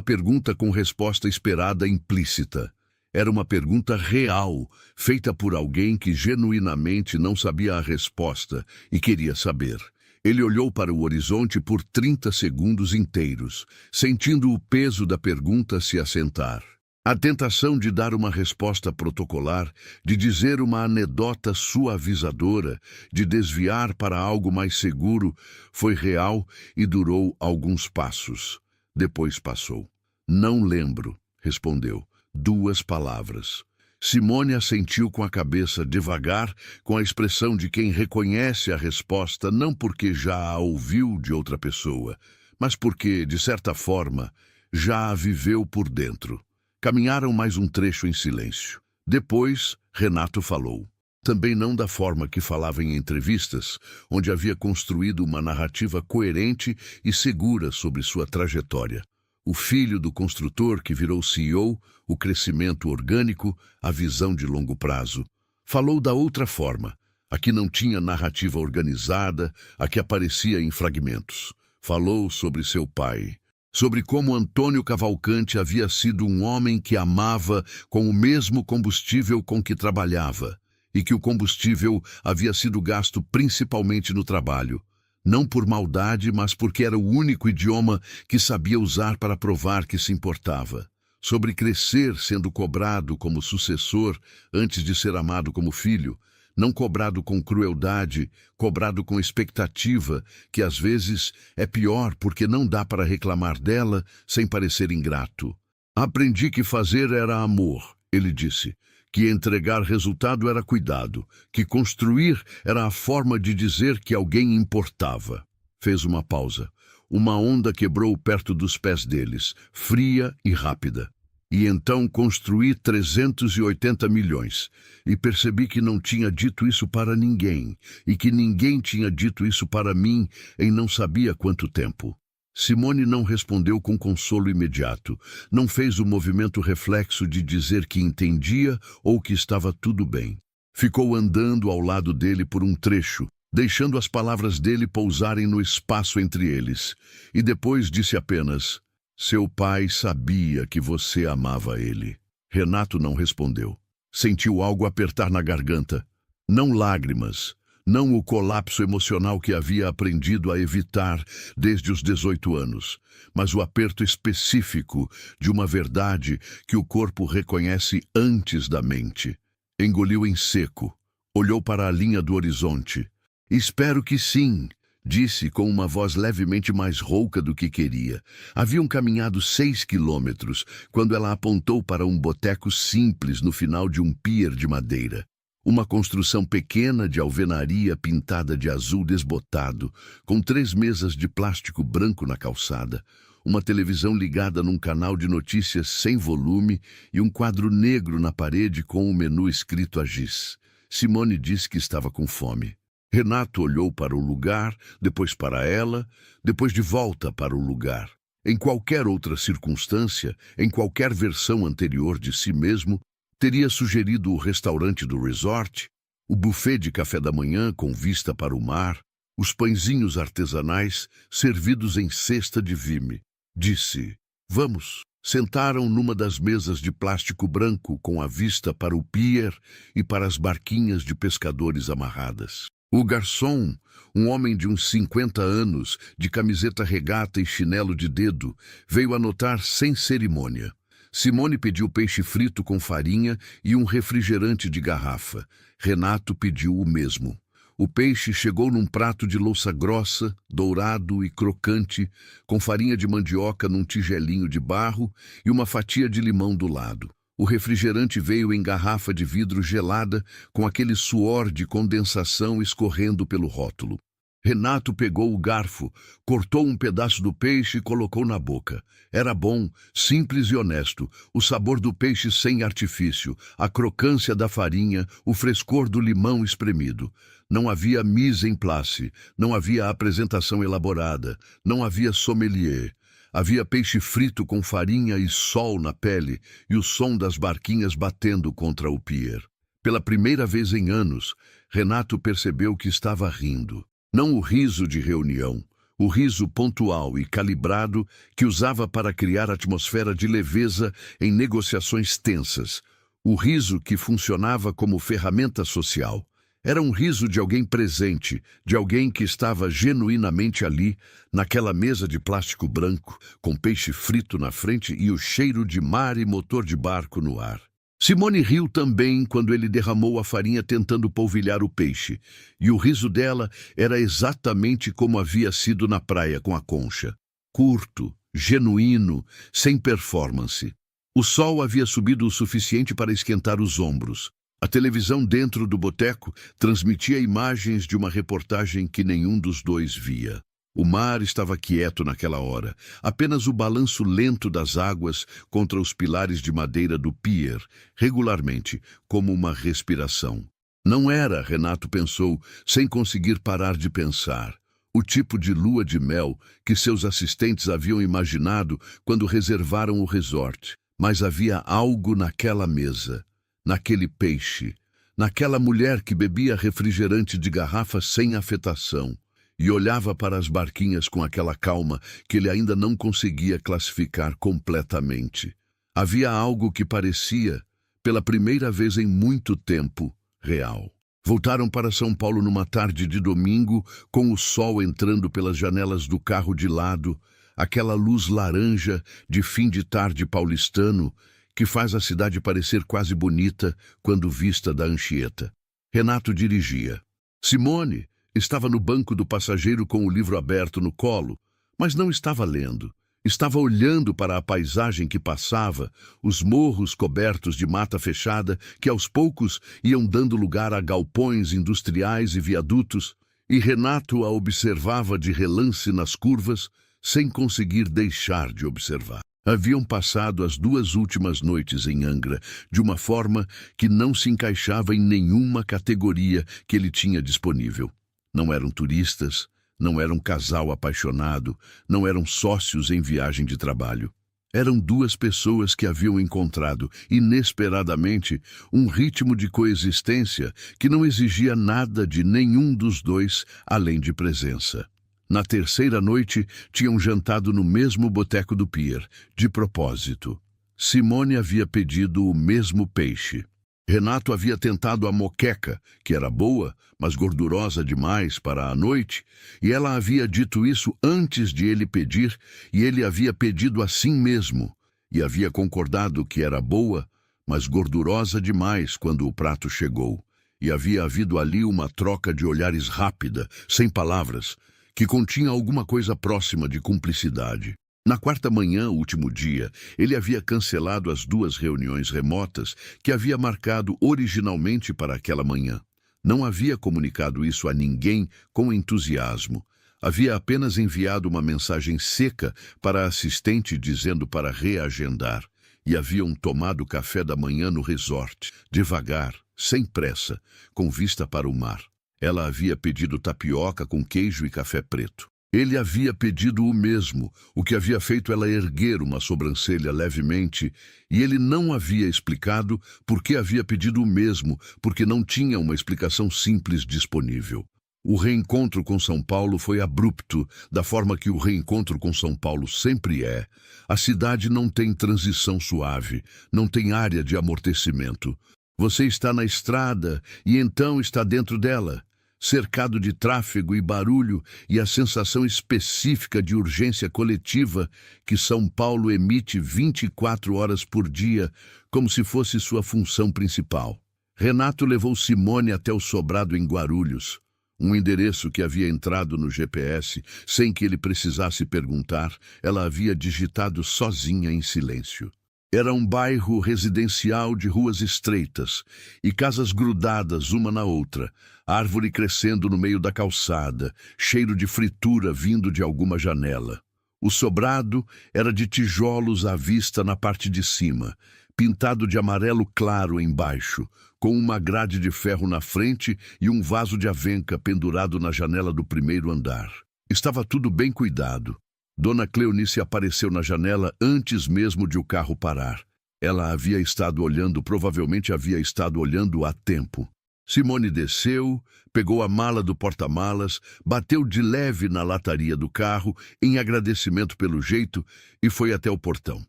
pergunta com resposta esperada implícita. Era uma pergunta real, feita por alguém que genuinamente não sabia a resposta e queria saber. Ele olhou para o horizonte por 30 segundos inteiros, sentindo o peso da pergunta se assentar. A tentação de dar uma resposta protocolar, de dizer uma anedota suavizadora, de desviar para algo mais seguro, foi real e durou alguns passos. Depois passou. Não lembro, respondeu. 2 palavras. Simone assentiu com a cabeça devagar, com a expressão de quem reconhece a resposta não porque já a ouviu de outra pessoa, mas porque, de certa forma, já a viveu por dentro. Caminharam mais um trecho em silêncio. Depois, Renato falou. Também não da forma que falava em entrevistas, onde havia construído uma narrativa coerente e segura sobre sua trajetória. O filho do construtor que virou CEO, o crescimento orgânico, a visão de longo prazo. Falou da outra forma, a que não tinha narrativa organizada, a que aparecia em fragmentos. Falou sobre seu pai, sobre como Antônio Cavalcante havia sido um homem que amava com o mesmo combustível com que trabalhava, e que o combustível havia sido gasto principalmente no trabalho, não por maldade, mas porque era o único idioma que sabia usar para provar que se importava. Sobre crescer sendo cobrado como sucessor antes de ser amado como filho, não cobrado com crueldade, cobrado com expectativa, que às vezes é pior porque não dá para reclamar dela sem parecer ingrato. Aprendi que fazer era amor, ele disse. que entregar resultado era cuidado, que construir era a forma de dizer que alguém importava. Fez uma pausa. Uma onda quebrou perto dos pés deles, fria e rápida. E então construí 380 milhões. E percebi que não tinha dito isso para ninguém, e que ninguém tinha dito isso para mim em não sabia quanto tempo. Simone não respondeu com consolo imediato. Não fez o movimento reflexo de dizer que entendia ou que estava tudo bem. Ficou andando ao lado dele por um trecho, deixando as palavras dele pousarem no espaço entre eles. E depois disse apenas: seu pai sabia que você amava ele. Renato não respondeu. Sentiu algo apertar na garganta. Não lágrimas, não o colapso emocional que havia aprendido a evitar desde os 18 anos, mas o aperto específico de uma verdade que o corpo reconhece antes da mente. Engoliu em seco, olhou para a linha do horizonte. Espero que sim, disse com uma voz levemente mais rouca do que queria. Haviam caminhado 6 quilômetros quando ela apontou para um boteco simples no final de um pier de madeira. Uma construção pequena de alvenaria pintada de azul desbotado, com 3 mesas de plástico branco na calçada, uma televisão ligada num canal de notícias sem volume e um quadro negro na parede com um menu escrito a giz. Simone disse que estava com fome. Renato olhou para o lugar, depois para ela, depois de volta para o lugar. Em qualquer outra circunstância, em qualquer versão anterior de si mesmo, teria sugerido o restaurante do resort, o buffet de café da manhã com vista para o mar, os pãezinhos artesanais servidos em cesta de vime. Disse: vamos. Sentaram numa das mesas de plástico branco com a vista para o pier e para as barquinhas de pescadores amarradas. O garçom, um homem de uns 50 anos, de camiseta regata e chinelo de dedo, veio anotar sem cerimônia. Simone pediu peixe frito com farinha e um refrigerante de garrafa. Renato pediu o mesmo. O peixe chegou num prato de louça grossa, dourado e crocante, com farinha de mandioca num tigelinho de barro e uma fatia de limão do lado. O refrigerante veio em garrafa de vidro gelada, com aquele suor de condensação escorrendo pelo rótulo. Renato pegou o garfo, cortou um pedaço do peixe e colocou na boca. Era bom, simples e honesto, o sabor do peixe sem artifício, a crocância da farinha, o frescor do limão espremido. Não havia mise en place, não havia apresentação elaborada, não havia sommelier. Havia peixe frito com farinha e sol na pele e o som das barquinhas batendo contra o pier. Pela primeira vez em anos, Renato percebeu que estava rindo. Não o riso de reunião, o riso pontual e calibrado que usava para criar atmosfera de leveza em negociações tensas. O riso que funcionava como ferramenta social. Era um riso de alguém presente, de alguém que estava genuinamente ali, naquela mesa de plástico branco, com peixe frito na frente e o cheiro de mar e motor de barco no ar. Simone riu também quando ele derramou a farinha tentando polvilhar o peixe, e o riso dela era exatamente como havia sido na praia com a concha. Curto, genuíno, sem performance. O sol havia subido o suficiente para esquentar os ombros. A televisão dentro do boteco transmitia imagens de uma reportagem que nenhum dos dois via. O mar estava quieto naquela hora, apenas o balanço lento das águas contra os pilares de madeira do pier, regularmente, como uma respiração. Não era, Renato pensou, sem conseguir parar de pensar, o tipo de lua de mel que seus assistentes haviam imaginado quando reservaram o resort. Mas havia algo naquela mesa, naquele peixe, naquela mulher que bebia refrigerante de garrafa sem afetação e olhava para as barquinhas com aquela calma que ele ainda não conseguia classificar completamente. Havia algo que parecia, pela primeira vez em muito tempo, real. Voltaram para São Paulo numa tarde de domingo, com o sol entrando pelas janelas do carro de lado, aquela luz laranja de fim de tarde paulistano, que faz a cidade parecer quase bonita quando vista da Anchieta. Renato dirigia. Simone estava no banco do passageiro com o livro aberto no colo, mas não estava lendo. Estava olhando para a paisagem que passava, os morros cobertos de mata fechada que aos poucos iam dando lugar a galpões industriais e viadutos, e Renato a observava de relance nas curvas, sem conseguir deixar de observar. Haviam passado as 2 últimas noites em Angra de uma forma que não se encaixava em nenhuma categoria que ele tinha disponível. Não eram turistas, não eram casal apaixonado, não eram sócios em viagem de trabalho. Eram 2 pessoas que haviam encontrado, inesperadamente, um ritmo de coexistência que não exigia nada de nenhum dos dois além de presença. Na 3ª noite, tinham jantado no mesmo boteco do pier, de propósito. Simone havia pedido o mesmo peixe. Renato havia tentado a moqueca, que era boa, mas gordurosa demais para a noite, e ela havia dito isso antes de ele pedir, e ele havia pedido assim mesmo, e havia concordado que era boa, mas gordurosa demais quando o prato chegou. E havia havido ali uma troca de olhares rápida, sem palavras, que continha alguma coisa próxima de cumplicidade. Na 4ª manhã, último dia, ele havia cancelado as 2 reuniões remotas que havia marcado originalmente para aquela manhã. Não havia comunicado isso a ninguém com entusiasmo. Havia apenas enviado uma mensagem seca para a assistente dizendo para reagendar. E haviam tomado café da manhã no resort, devagar, sem pressa, com vista para o mar. Ela havia pedido tapioca com queijo e café preto. Ele havia pedido o mesmo, o que havia feito ela erguer uma sobrancelha levemente, e ele não havia explicado por que havia pedido o mesmo, porque não tinha uma explicação simples disponível. O reencontro com São Paulo foi abrupto, da forma que o reencontro com São Paulo sempre é. A cidade não tem transição suave, não tem área de amortecimento. Você está na estrada e então está dentro dela, cercado de tráfego e barulho e a sensação específica de urgência coletiva que São Paulo emite 24 horas por dia, como se fosse sua função principal. Renato levou Simone até o sobrado em Guarulhos, um endereço que havia entrado no GPS sem que ele precisasse perguntar. Ela havia digitado sozinha em silêncio. Era um bairro residencial de ruas estreitas e casas grudadas uma na outra, árvore crescendo no meio da calçada, cheiro de fritura vindo de alguma janela. O sobrado era de tijolos à vista na parte de cima, pintado de amarelo claro embaixo, com uma grade de ferro na frente e um vaso de avenca pendurado na janela do 1º andar. Estava tudo bem cuidado. Dona Cleonice apareceu na janela antes mesmo de o carro parar. Ela havia estado olhando, provavelmente havia estado olhando há tempo. Simone desceu, pegou a mala do porta-malas, bateu de leve na lataria do carro, em agradecimento pelo jeito, e foi até o portão.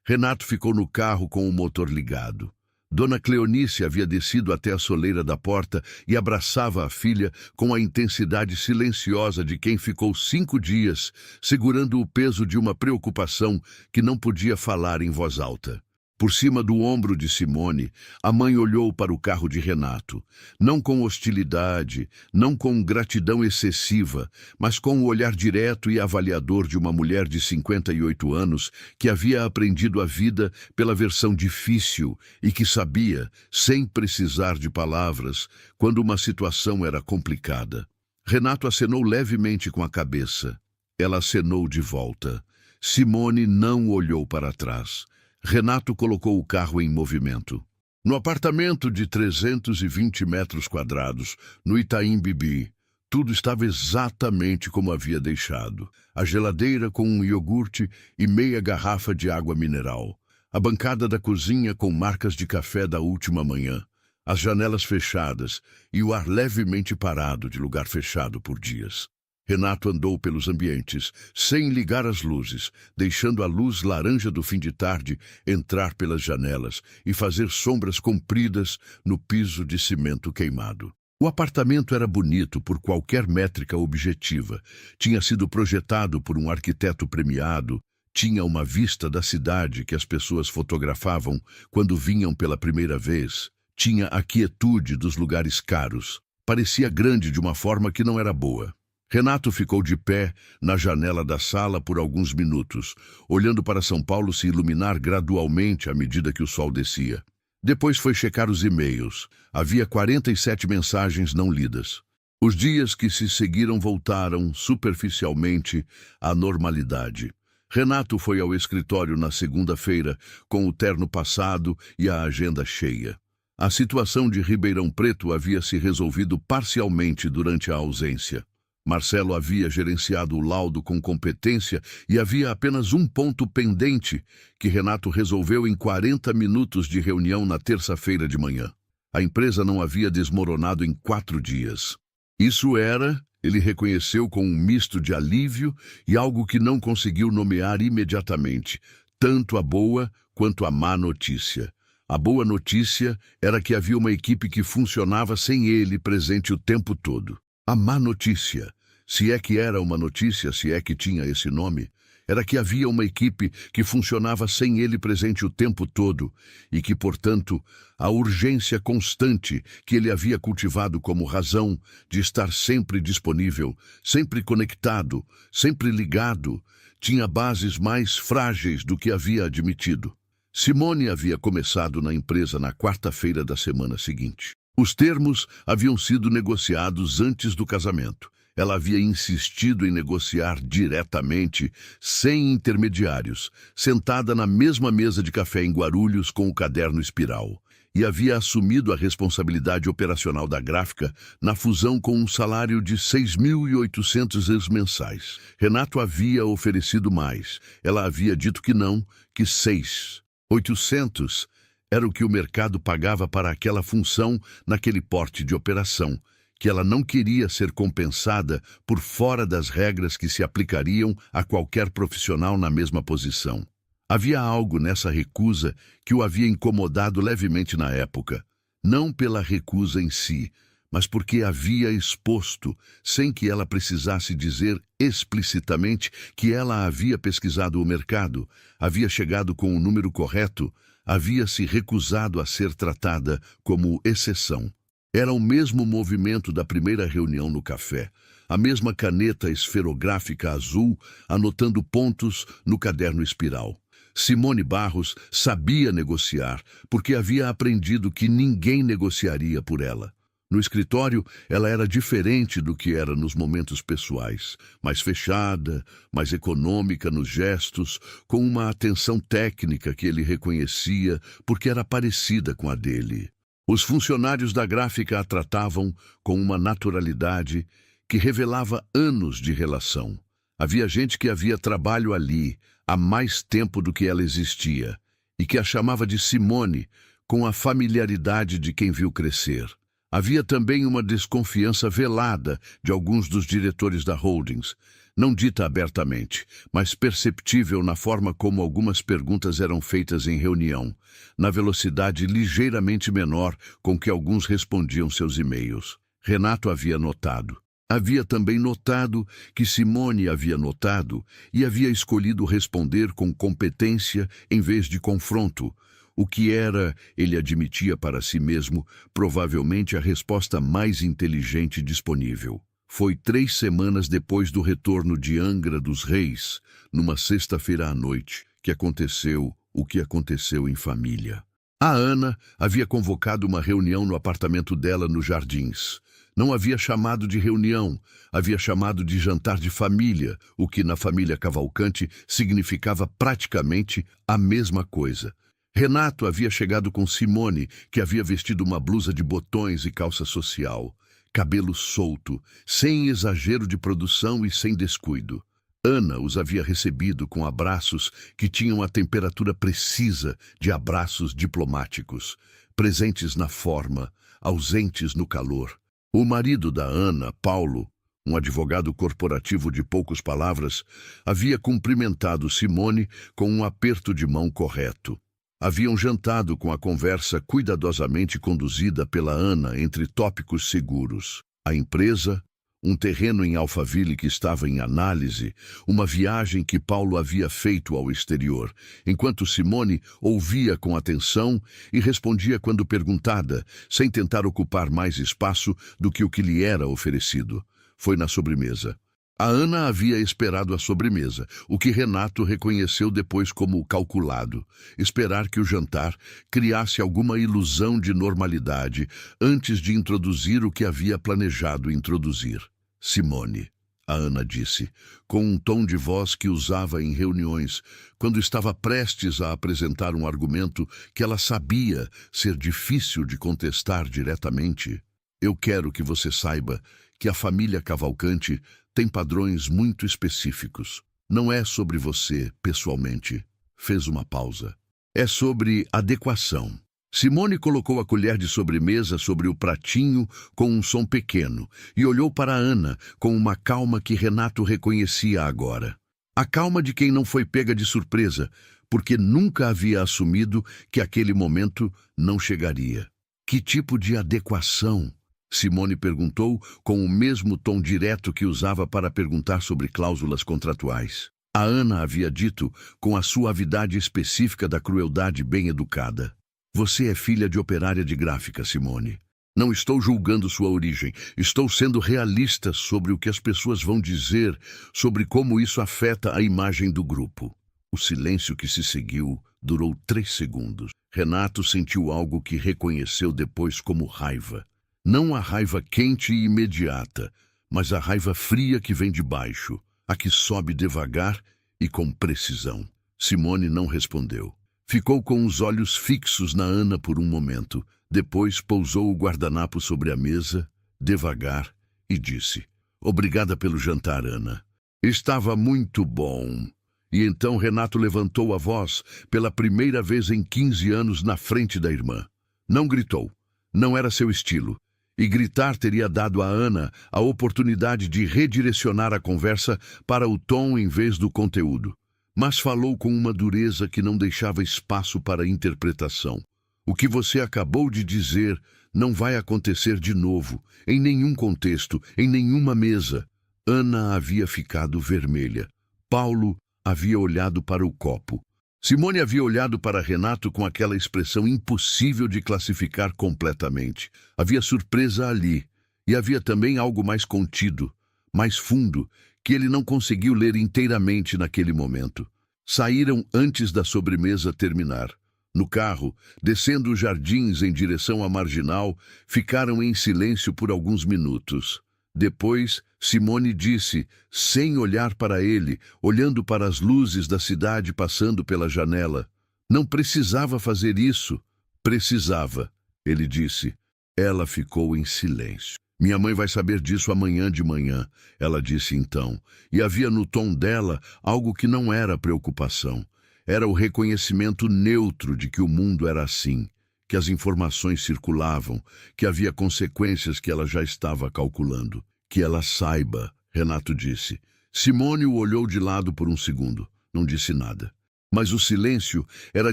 Renato ficou no carro com o motor ligado. Dona Cleonice havia descido até a soleira da porta e abraçava a filha com a intensidade silenciosa de quem ficou 5 dias segurando o peso de uma preocupação que não podia falar em voz alta. Por cima do ombro de Simone, a mãe olhou para o carro de Renato, não com hostilidade, não com gratidão excessiva, mas com o olhar direto e avaliador de uma mulher de 58 anos que havia aprendido a vida pela versão difícil e que sabia, sem precisar de palavras, quando uma situação era complicada. Renato acenou levemente com a cabeça. Ela acenou de volta. Simone não olhou para trás. Renato colocou o carro em movimento. No apartamento de 320 metros quadrados, no Itaim Bibi, tudo estava exatamente como havia deixado. A geladeira com um iogurte e meia garrafa de água mineral. A bancada da cozinha com marcas de café da última manhã. As janelas fechadas e o ar levemente parado de lugar fechado por dias. Renato andou pelos ambientes, sem ligar as luzes, deixando a luz laranja do fim de tarde entrar pelas janelas e fazer sombras compridas no piso de cimento queimado. O apartamento era bonito por qualquer métrica objetiva. Tinha sido projetado por um arquiteto premiado, tinha uma vista da cidade que as pessoas fotografavam quando vinham pela primeira vez, tinha a quietude dos lugares caros. Parecia grande de uma forma que não era boa. Renato ficou de pé na janela da sala por alguns minutos, olhando para São Paulo se iluminar gradualmente à medida que o sol descia. Depois foi checar os e-mails. Havia 47 mensagens não lidas. Os dias que se seguiram voltaram, superficialmente, à normalidade. Renato foi ao escritório na segunda-feira, com o terno passado e a agenda cheia. A situação de Ribeirão Preto havia se resolvido parcialmente durante a ausência. Marcelo havia gerenciado o laudo com competência e havia apenas um ponto pendente, que Renato resolveu em 40 minutos de reunião na terça-feira de manhã. A empresa não havia desmoronado em 4 dias. Isso era, ele reconheceu com um misto de alívio e algo que não conseguiu nomear imediatamente, tanto a boa quanto a má notícia. A boa notícia era que havia uma equipe que funcionava sem ele presente o tempo todo. A má notícia, se é que era uma notícia, se é que tinha esse nome, era que havia uma equipe que funcionava sem ele presente o tempo todo e que, portanto, a urgência constante que ele havia cultivado como razão de estar sempre disponível, sempre conectado, sempre ligado, tinha bases mais frágeis do que havia admitido. Simone havia começado na empresa na quarta-feira da semana seguinte. Os termos haviam sido negociados antes do casamento. Ela havia insistido em negociar diretamente, sem intermediários, sentada na mesma mesa de café em Guarulhos com o caderno espiral, e havia assumido a responsabilidade operacional da gráfica na fusão com um salário de 6.800 mensais. Renato havia oferecido mais. Ela havia dito que não, que 6.800 era o que o mercado pagava para aquela função naquele porte de operação, que ela não queria ser compensada por fora das regras que se aplicariam a qualquer profissional na mesma posição. Havia algo nessa recusa que o havia incomodado levemente na época, não pela recusa em si, mas porque havia exposto, sem que ela precisasse dizer explicitamente que ela havia pesquisado o mercado, havia chegado com o número correto, havia se recusado a ser tratada como exceção. Era o mesmo movimento da primeira reunião no café, a mesma caneta esferográfica azul anotando pontos no caderno espiral. Simone Barros sabia negociar, porque havia aprendido que ninguém negociaria por ela. No escritório, ela era diferente do que era nos momentos pessoais, mais fechada, mais econômica nos gestos, com uma atenção técnica que ele reconhecia porque era parecida com a dele. Os funcionários da gráfica a tratavam com uma naturalidade que revelava anos de relação. Havia gente que havia trabalho ali há mais tempo do que ela existia e que a chamava de Simone com a familiaridade de quem viu crescer. Havia também uma desconfiança velada de alguns dos diretores da Holdings, não dita abertamente, mas perceptível na forma como algumas perguntas eram feitas em reunião, na velocidade ligeiramente menor com que alguns respondiam seus e-mails. Renato havia notado. Havia também notado que Simone havia notado e havia escolhido responder com competência em vez de confronto, o que era, ele admitia para si mesmo, provavelmente a resposta mais inteligente disponível. Foi 3 semanas depois do retorno de Angra dos Reis, numa sexta-feira à noite, que aconteceu o que aconteceu em família. A Ana havia convocado uma reunião no apartamento dela nos Jardins. Não havia chamado de reunião, havia chamado de jantar de família, o que na família Cavalcante significava praticamente a mesma coisa. Renato havia chegado com Simone, que havia vestido uma blusa de botões e calça social, cabelo solto, sem exagero de produção e sem descuido. Ana os havia recebido com abraços que tinham a temperatura precisa de abraços diplomáticos, presentes na forma, ausentes no calor. O marido da Ana, Paulo, um advogado corporativo de poucas palavras, havia cumprimentado Simone com um aperto de mão correto. Haviam jantado com a conversa cuidadosamente conduzida pela Ana entre tópicos seguros. A empresa, um terreno em Alphaville que estava em análise, uma viagem que Paulo havia feito ao exterior, enquanto Simone ouvia com atenção e respondia quando perguntada, sem tentar ocupar mais espaço do que o que lhe era oferecido. foi na sobremesa. A Ana havia esperado a sobremesa, o que Renato reconheceu depois como calculado. Esperar que o jantar criasse alguma ilusão de normalidade antes de introduzir o que havia planejado introduzir. Simone, a Ana disse, com um tom de voz que usava em reuniões, quando estava prestes a apresentar um argumento que ela sabia ser difícil de contestar diretamente. Eu quero que você saiba que a família Cavalcante tem padrões muito específicos. Não é sobre você, pessoalmente. Fez uma pausa. É sobre adequação. Simone colocou a colher de sobremesa sobre o pratinho com um som pequeno e olhou para Ana com uma calma que Renato reconhecia agora. A calma de quem não foi pega de surpresa, porque nunca havia assumido que aquele momento não chegaria. Que tipo de adequação? Simone perguntou com o mesmo tom direto que usava para perguntar sobre cláusulas contratuais. A Ana havia dito com a suavidade específica da crueldade bem educada. Você é filha de operária de gráfica, Simone. Não estou julgando sua origem. Estou sendo realista sobre o que as pessoas vão dizer, sobre como isso afeta a imagem do grupo. O silêncio que se seguiu durou 3 segundos. Renato sentiu algo que reconheceu depois como raiva. Não a raiva quente e imediata, mas a raiva fria que vem de baixo, a que sobe devagar e com precisão. Simone não respondeu. Ficou com os olhos fixos na Ana por um momento. Depois pousou o guardanapo sobre a mesa, devagar, e disse: Obrigada pelo jantar, Ana. Estava muito bom. E então Renato levantou a voz pela primeira vez em 15 anos na frente da irmã. Não gritou. Não era seu estilo. E gritar teria dado a Ana a oportunidade de redirecionar a conversa para o tom em vez do conteúdo. Mas falou com uma dureza que não deixava espaço para interpretação. O que você acabou de dizer não vai acontecer de novo, em nenhum contexto, em nenhuma mesa. Ana havia ficado vermelha. Paulo havia olhado para o copo. Simone havia olhado para Renato com aquela expressão impossível de classificar completamente. Havia surpresa ali, e havia também algo mais contido, mais fundo, que ele não conseguiu ler inteiramente naquele momento. Saíram antes da sobremesa terminar. No carro, descendo os jardins em direção à Marginal, ficaram em silêncio por alguns minutos. Depois, Simone disse, sem olhar para ele, olhando para as luzes da cidade passando pela janela. Não precisava fazer isso. Precisava, ele disse. Ela ficou em silêncio. Minha mãe vai saber disso amanhã de manhã, ela disse então. E havia no tom dela algo que não era preocupação. Era o reconhecimento neutro de que o mundo era assim, que as informações circulavam, que havia consequências que ela já estava calculando. Que ela saiba, Renato disse. Simone o olhou de lado por um segundo. Não disse nada. Mas o silêncio era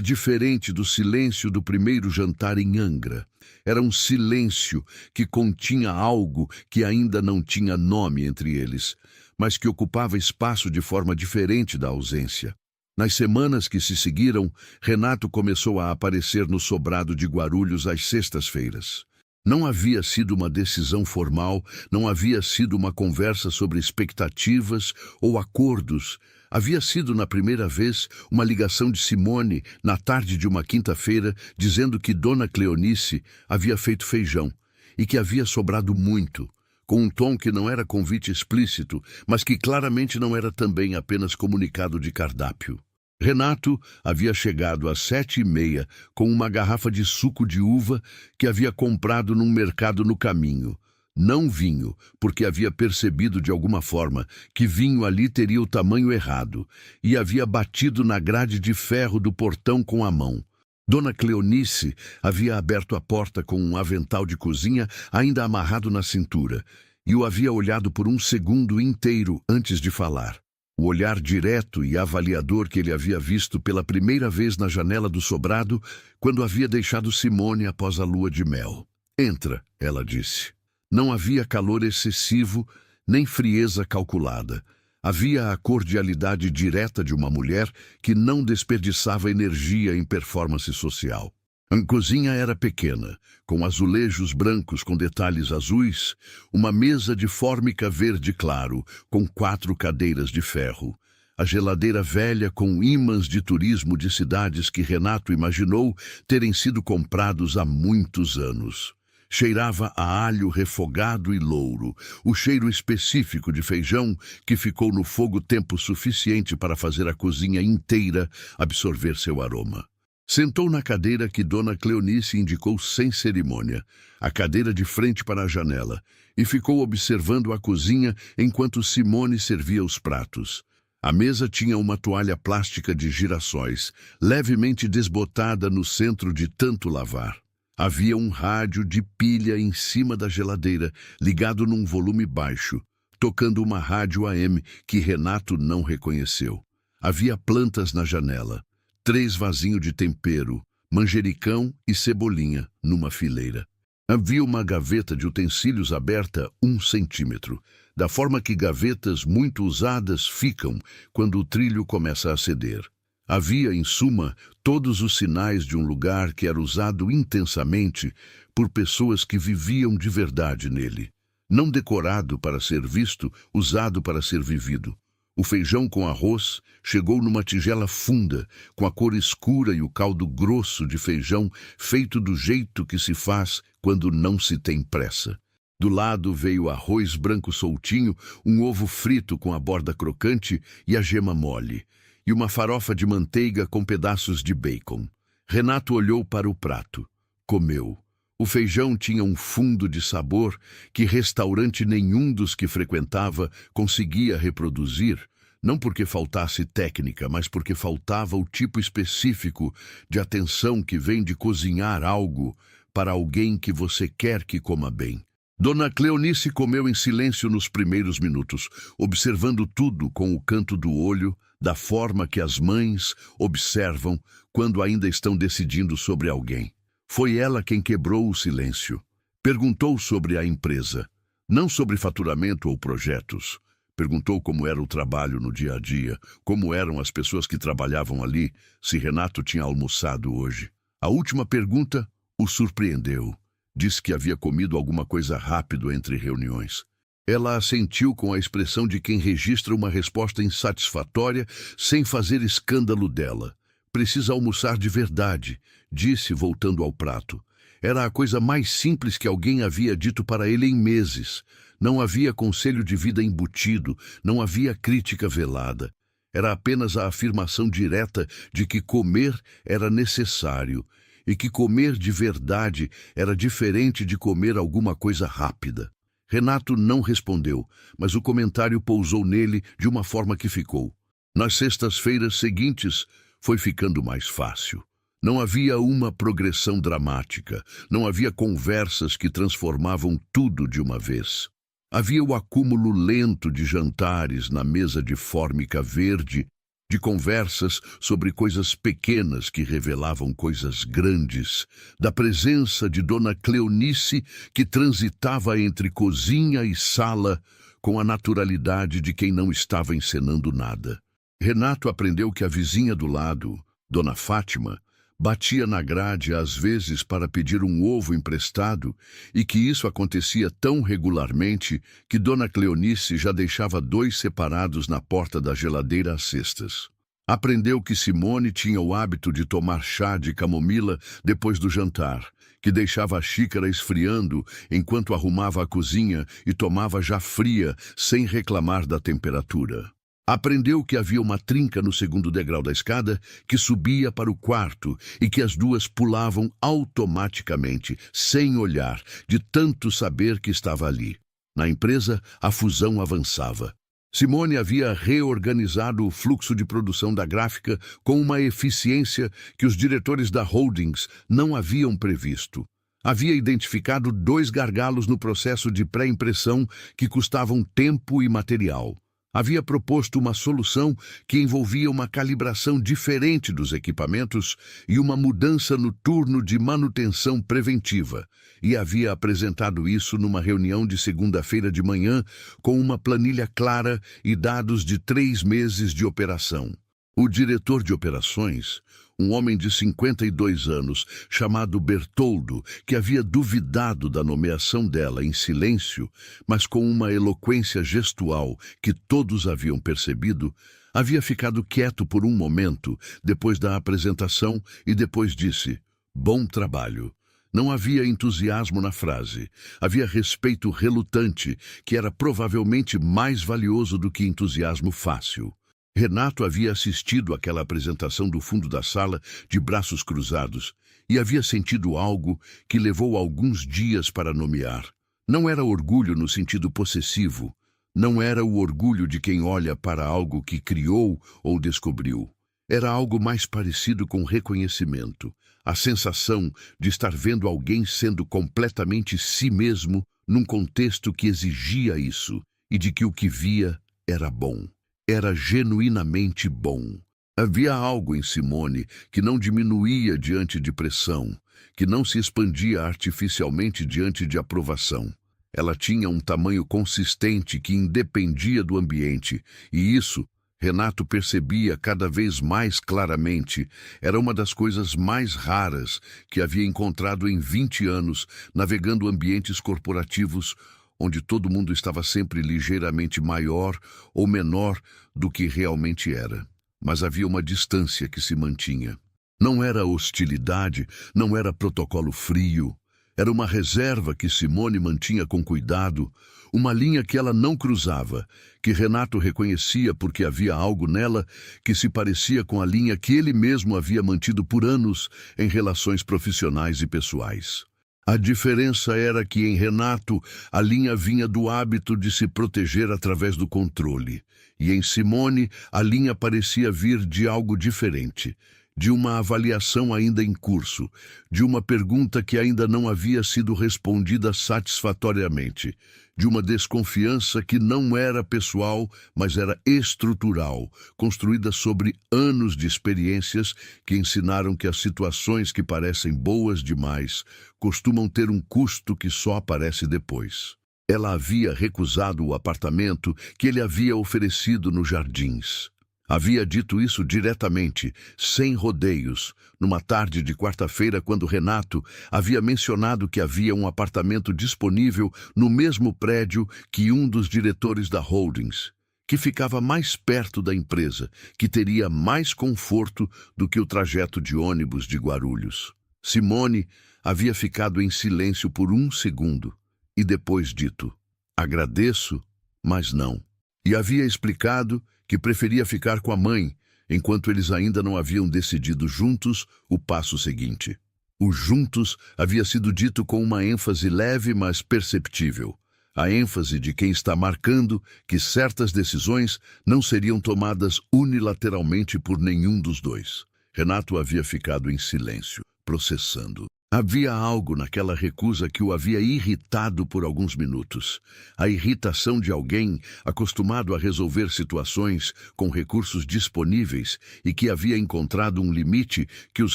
diferente do silêncio do primeiro jantar em Angra. Era um silêncio que continha algo que ainda não tinha nome entre eles, mas que ocupava espaço de forma diferente da ausência. Nas semanas que se seguiram, Renato começou a aparecer no sobrado de Guarulhos às sextas-feiras. Não havia sido uma decisão formal, não havia sido uma conversa sobre expectativas ou acordos. Havia sido, na primeira vez, uma ligação de Simone, na tarde de uma quinta-feira, dizendo que Dona Cleonice havia feito feijão e que havia sobrado muito, com um tom que não era convite explícito, mas que claramente não era também apenas comunicado de cardápio. Renato havia chegado às 7h30 com uma garrafa de suco de uva que havia comprado num mercado no caminho. Não vinho, porque havia percebido de alguma forma que vinho ali teria o tamanho errado, e havia batido na grade de ferro do portão com a mão. Dona Cleonice havia aberto a porta com um avental de cozinha ainda amarrado na cintura, e o havia olhado por um segundo inteiro antes de falar. O olhar direto e avaliador que ele havia visto pela primeira vez na janela do sobrado quando havia deixado Simone após a lua de mel. Entra, ela disse. Não havia calor excessivo, nem frieza calculada. Havia a cordialidade direta de uma mulher que não desperdiçava energia em performance social. A cozinha era pequena, com azulejos brancos com detalhes azuis, uma mesa de fórmica verde claro, com 4 cadeiras de ferro. A geladeira velha com ímãs de turismo de cidades que Renato imaginou terem sido comprados há muitos anos. Cheirava a alho refogado e louro, o cheiro específico de feijão que ficou no fogo tempo suficiente para fazer a cozinha inteira absorver seu aroma. Sentou na cadeira que Dona Cleonice indicou sem cerimônia, a cadeira de frente para a janela, e ficou observando a cozinha enquanto Simone servia os pratos. A mesa tinha uma toalha plástica de girassóis, levemente desbotada no centro de tanto lavar. Havia um rádio de pilha em cima da geladeira, ligado num volume baixo, tocando uma rádio AM que Renato não reconheceu. Havia plantas na janela, 3 vasinhos de tempero, manjericão e cebolinha numa fileira. Havia uma gaveta de utensílios aberta 1 centímetro, da forma que gavetas muito usadas ficam quando o trilho começa a ceder. Havia, em suma, todos os sinais de um lugar que era usado intensamente por pessoas que viviam de verdade nele. Não decorado para ser visto, usado para ser vivido. O feijão com arroz chegou numa tigela funda, com a cor escura e o caldo grosso de feijão feito do jeito que se faz quando não se tem pressa. Do lado veio arroz branco soltinho, um ovo frito com a borda crocante e a gema mole, e uma farofa de manteiga com pedaços de bacon. Renato olhou para o prato. Comeu. O feijão tinha um fundo de sabor que restaurante nenhum dos que frequentava conseguia reproduzir, não porque faltasse técnica, mas porque faltava o tipo específico de atenção que vem de cozinhar algo para alguém que você quer que coma bem. Dona Cleonice comeu em silêncio nos primeiros minutos, observando tudo com o canto do olho, da forma que as mães observam quando ainda estão decidindo sobre alguém. Foi ela quem quebrou o silêncio. Perguntou sobre a empresa, não sobre faturamento ou projetos. Perguntou como era o trabalho no dia a dia, como eram as pessoas que trabalhavam ali, se Renato tinha almoçado hoje. A última pergunta o surpreendeu. Disse que havia comido alguma coisa rápido entre reuniões. Ela assentiu com a expressão de quem registra uma resposta insatisfatória sem fazer escândalo dela. Precisa almoçar de verdade, disse voltando ao prato. Era a coisa mais simples que alguém havia dito para ele em meses. Não havia conselho de vida embutido, não havia crítica velada. Era apenas a afirmação direta de que comer era necessário e que comer de verdade era diferente de comer alguma coisa rápida. Renato não respondeu, mas o comentário pousou nele de uma forma que ficou. Nas sextas-feiras seguintes, foi ficando mais fácil. Não havia uma progressão dramática, não havia conversas que transformavam tudo de uma vez. Havia o acúmulo lento de jantares na mesa de fórmica verde, de conversas sobre coisas pequenas que revelavam coisas grandes, da presença de Dona Cleonice que transitava entre cozinha e sala com a naturalidade de quem não estava encenando nada. Renato aprendeu que a vizinha do lado, Dona Fátima, batia na grade às vezes para pedir um ovo emprestado e que isso acontecia tão regularmente que Dona Cleonice já deixava 2 separados na porta da geladeira às sextas. Aprendeu que Simone tinha o hábito de tomar chá de camomila depois do jantar, que deixava a xícara esfriando enquanto arrumava a cozinha e tomava já fria, sem reclamar da temperatura. Aprendeu que havia uma trinca no 2º degrau da escada que subia para o quarto e que as duas pulavam automaticamente, sem olhar, de tanto saber que estava ali. Na empresa, a fusão avançava. Simone havia reorganizado o fluxo de produção da gráfica com uma eficiência que os diretores da Holdings não haviam previsto. Havia identificado 2 gargalos no processo de pré-impressão que custavam tempo e material. Havia proposto uma solução que envolvia uma calibração diferente dos equipamentos e uma mudança no turno de manutenção preventiva, e havia apresentado isso numa reunião de segunda-feira de manhã com uma planilha clara e dados de 3 meses de operação. O diretor de operações, um homem de 52 anos, chamado Bertoldo, que havia duvidado da nomeação dela em silêncio, mas com uma eloquência gestual que todos haviam percebido, havia ficado quieto por um momento depois da apresentação e depois disse: "Bom trabalho." Não havia entusiasmo na frase. Havia respeito relutante, que era provavelmente mais valioso do que entusiasmo fácil. Renato havia assistido àquela apresentação do fundo da sala, de braços cruzados, e havia sentido algo que levou alguns dias para nomear. Não era orgulho no sentido possessivo. Não era o orgulho de quem olha para algo que criou ou descobriu. Era algo mais parecido com reconhecimento. A sensação de estar vendo alguém sendo completamente si mesmo num contexto que exigia isso, e de que o que via era bom. Era genuinamente bom. Havia algo em Simone que não diminuía diante de pressão, que não se expandia artificialmente diante de aprovação. Ela tinha um tamanho consistente que independia do ambiente, e isso, Renato percebia cada vez mais claramente, era uma das coisas mais raras que havia encontrado em 20 anos, navegando ambientes corporativos onde todo mundo estava sempre ligeiramente maior ou menor do que realmente era. Mas havia uma distância que se mantinha. Não era hostilidade, não era protocolo frio. Era uma reserva que Simone mantinha com cuidado, uma linha que ela não cruzava, que Renato reconhecia porque havia algo nela que se parecia com a linha que ele mesmo havia mantido por anos em relações profissionais e pessoais. A diferença era que em Renato a linha vinha do hábito de se proteger através do controle, e em Simone a linha parecia vir de algo diferente, de uma avaliação ainda em curso, de uma pergunta que ainda não havia sido respondida satisfatoriamente, de uma desconfiança que não era pessoal, mas era estrutural, construída sobre anos de experiências que ensinaram que as situações que parecem boas demais costumam ter um custo que só aparece depois. Ela havia recusado o apartamento que ele havia oferecido nos Jardins. Havia dito isso diretamente, sem rodeios, numa tarde de quarta-feira, quando Renato havia mencionado que havia um apartamento disponível no mesmo prédio que um dos diretores da Holdings, que ficava mais perto da empresa, que teria mais conforto do que o trajeto de ônibus de Guarulhos. Simone havia ficado em silêncio por um segundo e depois dito: "Agradeço, mas não." E havia explicado que preferia ficar com a mãe, enquanto eles ainda não haviam decidido juntos o passo seguinte. O juntos havia sido dito com uma ênfase leve, mas perceptível. A ênfase de quem está marcando que certas decisões não seriam tomadas unilateralmente por nenhum dos dois. Renato havia ficado em silêncio, processando. Havia algo naquela recusa que o havia irritado por alguns minutos. A irritação de alguém acostumado a resolver situações com recursos disponíveis e que havia encontrado um limite que os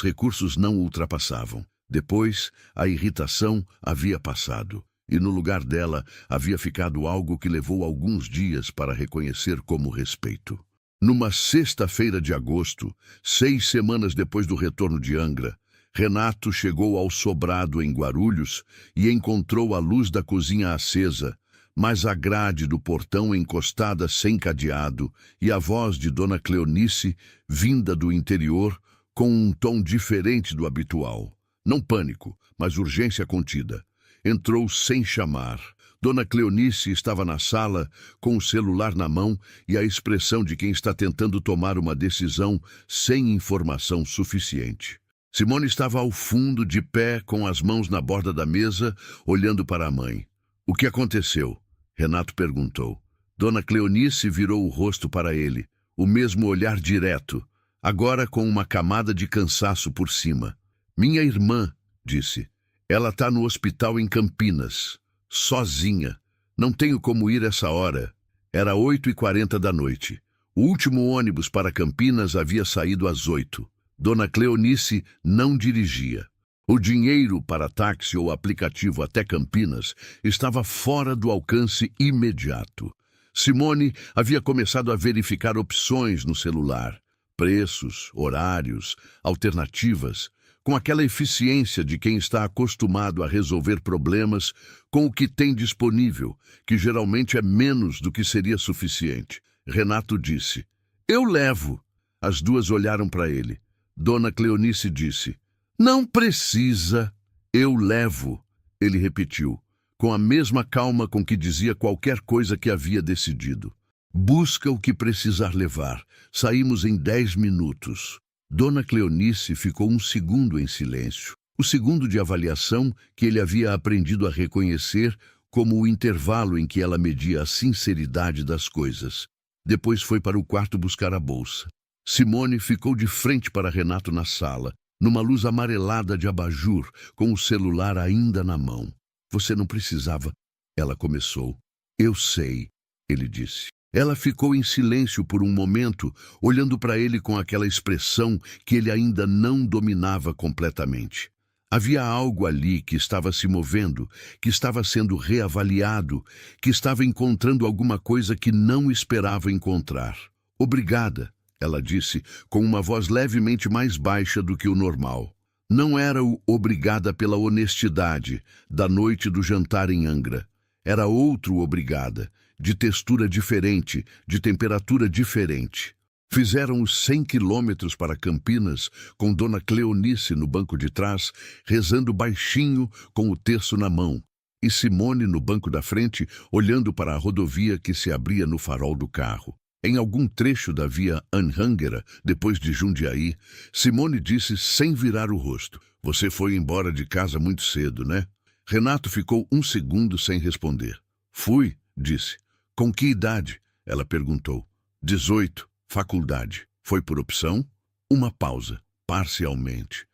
recursos não ultrapassavam. Depois, a irritação havia passado, e no lugar dela havia ficado algo que levou alguns dias para reconhecer como respeito. Numa sexta-feira de agosto, 6 semanas depois do retorno de Angra, Renato chegou ao sobrado em Guarulhos e encontrou a luz da cozinha acesa, mas a grade do portão encostada sem cadeado e a voz de Dona Cleonice, vinda do interior, com um tom diferente do habitual. Não pânico, mas urgência contida. Entrou sem chamar. Dona Cleonice estava na sala, com o celular na mão e a expressão de quem está tentando tomar uma decisão sem informação suficiente. Simone estava ao fundo, de pé, com as mãos na borda da mesa, olhando para a mãe. "O que aconteceu?" Renato perguntou. Dona Cleonice virou o rosto para ele, o mesmo olhar direto, agora com uma camada de cansaço por cima. "Minha irmã", disse. "Ela está no hospital em Campinas, sozinha. Não tenho como ir essa hora." Era 8h40 da noite. O último ônibus para Campinas havia saído às 8. Dona Cleonice não dirigia. O dinheiro para táxi ou aplicativo até Campinas estava fora do alcance imediato. Simone havia começado a verificar opções no celular. preços, horários, alternativas, com aquela eficiência de quem está acostumado a resolver problemas com o que tem disponível, que geralmente é menos do que seria suficiente. Renato disse: "Eu levo." As duas olharam para ele. Dona Cleonice disse: "Não precisa." "Eu levo," ele repetiu, com a mesma calma com que dizia qualquer coisa que havia decidido. "Busca o que precisar levar. Saímos em 10 minutos." Dona Cleonice ficou um segundo em silêncio. O segundo de avaliação que ele havia aprendido a reconhecer como o intervalo em que ela media a sinceridade das coisas. Depois foi para o quarto buscar a bolsa. Simone ficou de frente para Renato na sala, numa luz amarelada de abajur, com o celular ainda na mão. "Você não precisava," ela começou. "Eu sei," ele disse. Ela ficou em silêncio por um momento, olhando para ele com aquela expressão que ele ainda não dominava completamente. Havia algo ali que estava se movendo, que estava sendo reavaliado, que estava encontrando alguma coisa que não esperava encontrar. "Obrigada," ela disse, com uma voz levemente mais baixa do que o normal. Não era o obrigada pela honestidade da noite do jantar em Angra. Era outro obrigada, de textura diferente, de temperatura diferente. Fizeram os 100 quilômetros para Campinas, com Dona Cleonice no banco de trás, rezando baixinho com o terço na mão, e Simone no banco da frente, olhando para a rodovia que se abria no farol do carro. Em algum trecho da via Anhanguera, depois de Jundiaí, Simone disse sem virar o rosto: "Você foi embora de casa muito cedo, né?" Renato ficou um segundo sem responder. "Fui," disse. "Com que idade?" ela perguntou. 18, faculdade. "Foi por opção?" Uma pausa, parcialmente.